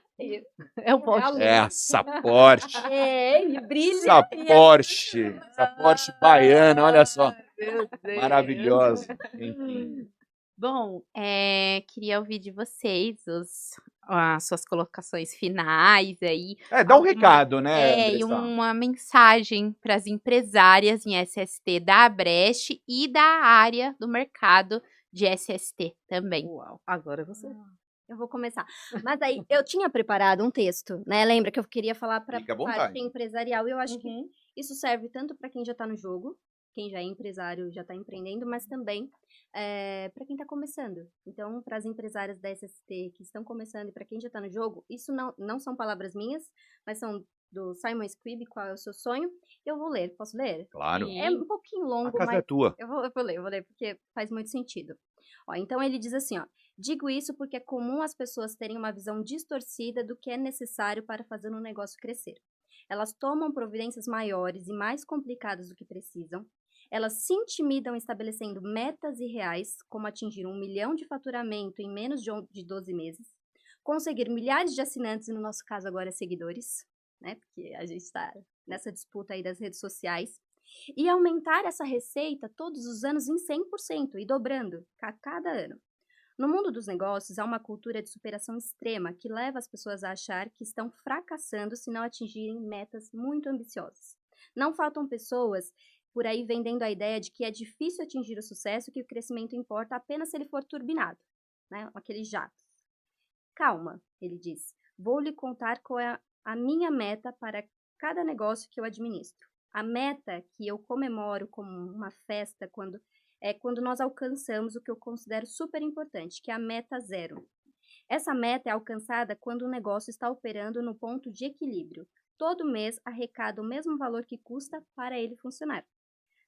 É o poste. É essa Porsche. É, ele brilha. Essa Porsche baiana, olha só. Meu Deus. Maravilhosa. Enfim. Bom, queria ouvir de vocês as suas colocações finais aí. Dá um Alguma- recado, né, E Andressa? uma mensagem para as empresárias em SST da Abreste e da área do mercado de SST também. Uau, agora você. Eu vou começar. Mas aí, eu tinha preparado um texto, né? Lembra que eu queria falar para Fica à a vontade. parte empresarial. E eu acho que Uhum. isso serve tanto para quem já está no jogo, quem já é empresário, já está empreendendo, mas também para quem está começando. Então, para as empresárias da SST que estão começando e para quem já está no jogo, isso não são palavras minhas, mas são do Simon Squibb, Qual é o Seu Sonho? Eu vou ler, posso ler? Claro. Sim. É um pouquinho A longo, casa mas é tua. eu vou ler, porque faz muito sentido. Ó, então ele diz assim, ó, digo isso porque é comum as pessoas terem uma visão distorcida do que é necessário para fazer um negócio crescer. Elas tomam providências maiores e mais complicadas do que precisam. Elas se intimidam estabelecendo metas irreais, como atingir 1 milhão de faturamento em menos de 12 meses, conseguir milhares de assinantes, no nosso caso agora seguidores, né, porque a gente está nessa disputa aí das redes sociais, e aumentar essa receita todos os anos em 100% e dobrando a cada ano. No mundo dos negócios, há uma cultura de superação extrema que leva as pessoas a achar que estão fracassando se não atingirem metas muito ambiciosas. Não faltam pessoas por aí vendendo a ideia de que é difícil atingir o sucesso e que o crescimento importa apenas se ele for turbinado, né? Aqueles jatos. Calma, ele diz. Vou lhe contar qual é a minha meta para cada negócio que eu administro. A meta que eu comemoro como uma festa quando nós alcançamos o que eu considero super importante, que é a meta zero. Essa meta é alcançada quando o negócio está operando no ponto de equilíbrio. Todo mês arrecada o mesmo valor que custa para ele funcionar.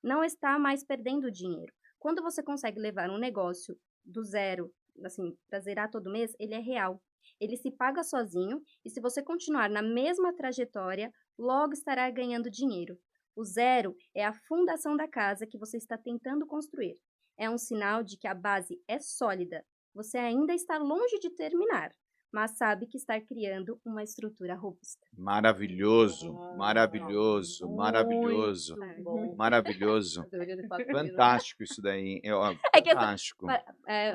Não está mais perdendo dinheiro. Quando você consegue levar um negócio do zero, assim, para zerar todo mês, ele é real. Ele se paga sozinho e se você continuar na mesma trajetória, logo estará ganhando dinheiro. O zero é a fundação da casa que você está tentando construir. É um sinal de que a base é sólida. Você ainda está longe de terminar, mas sabe que está criando uma estrutura robusta. Maravilhoso, maravilhoso, maravilhoso, Muito bom. maravilhoso. Eu deveria ter falado Fantástico isso daí. É que essa- Fantástico.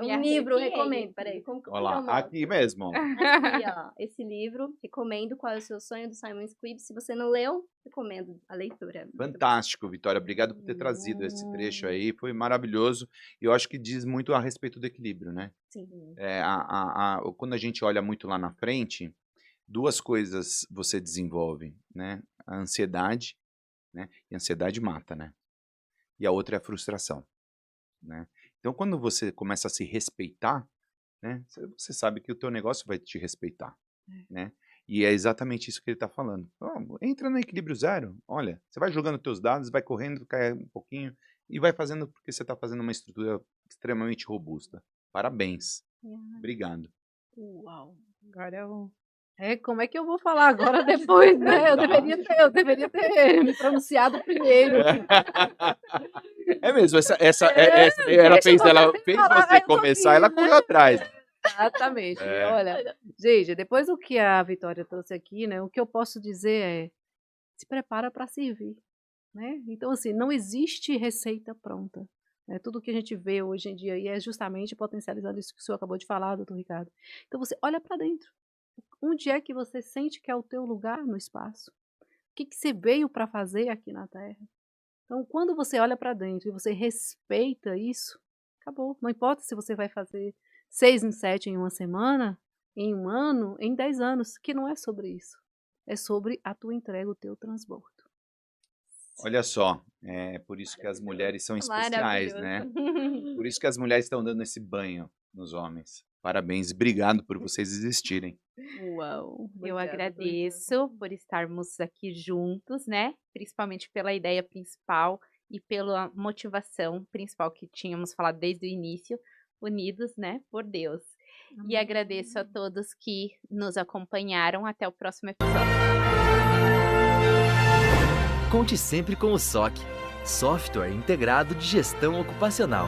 Um livro, recomendo. Peraí, como que Olha é o lá, nome? aqui mesmo. ó. Aqui, ó, esse livro, recomendo. Qual é o Seu Sonho, do Simon Squibb. Se você não leu, recomendo a leitura. Fantástico, Vitória. Obrigado por ter trazido esse trecho aí. Foi maravilhoso. E eu acho que diz muito a respeito do equilíbrio, né? Sim. Quando a gente olha muito lá na frente, duas coisas você desenvolve, né? A ansiedade, né? E a ansiedade mata, né? E a outra é a frustração, né? Então, quando você começa a se respeitar, né? Você sabe que o teu negócio vai te respeitar, né? E é exatamente isso que ele está falando. Entra no equilíbrio zero. Olha, você vai jogando teus dados, vai correndo, cai um pouquinho e vai fazendo porque você está fazendo uma estrutura extremamente robusta. Parabéns. Obrigado. Uau. Agora eu... como é que eu vou falar agora depois, né? Eu deveria ter me pronunciado primeiro. É mesmo, essa ela fez falar, você eu tô começar, aqui, ela né? correu atrás. Exatamente. É. Olha, gente, depois do que a Vitória trouxe aqui, né? O que eu posso dizer é: se prepara para servir. né? Então, assim, não existe receita pronta. Né? Tudo que a gente vê hoje em dia e é justamente potencializando isso que o senhor acabou de falar, doutor Ricardo. Então, você olha para dentro. Onde é que você sente que é o teu lugar no espaço? O que você veio para fazer aqui na Terra? Então, quando você olha para dentro e você respeita isso, acabou. Não importa se você vai fazer 6 em 7 em uma semana, em um ano, em 10 anos, que não é sobre isso. É sobre a tua entrega, o teu transbordo. Olha só, é por isso que as mulheres são especiais, né? Por isso que as mulheres estão dando esse banho nos homens. Parabéns, obrigado por vocês existirem. Uau! Eu Obrigada, agradeço por estarmos aqui juntos, né? Principalmente pela ideia principal e pela motivação principal que tínhamos falado desde o início, unidos, né, por Deus. E agradeço a todos que nos acompanharam. Até o próximo episódio. Conte sempre com o SOC, Software Integrado de Gestão Ocupacional.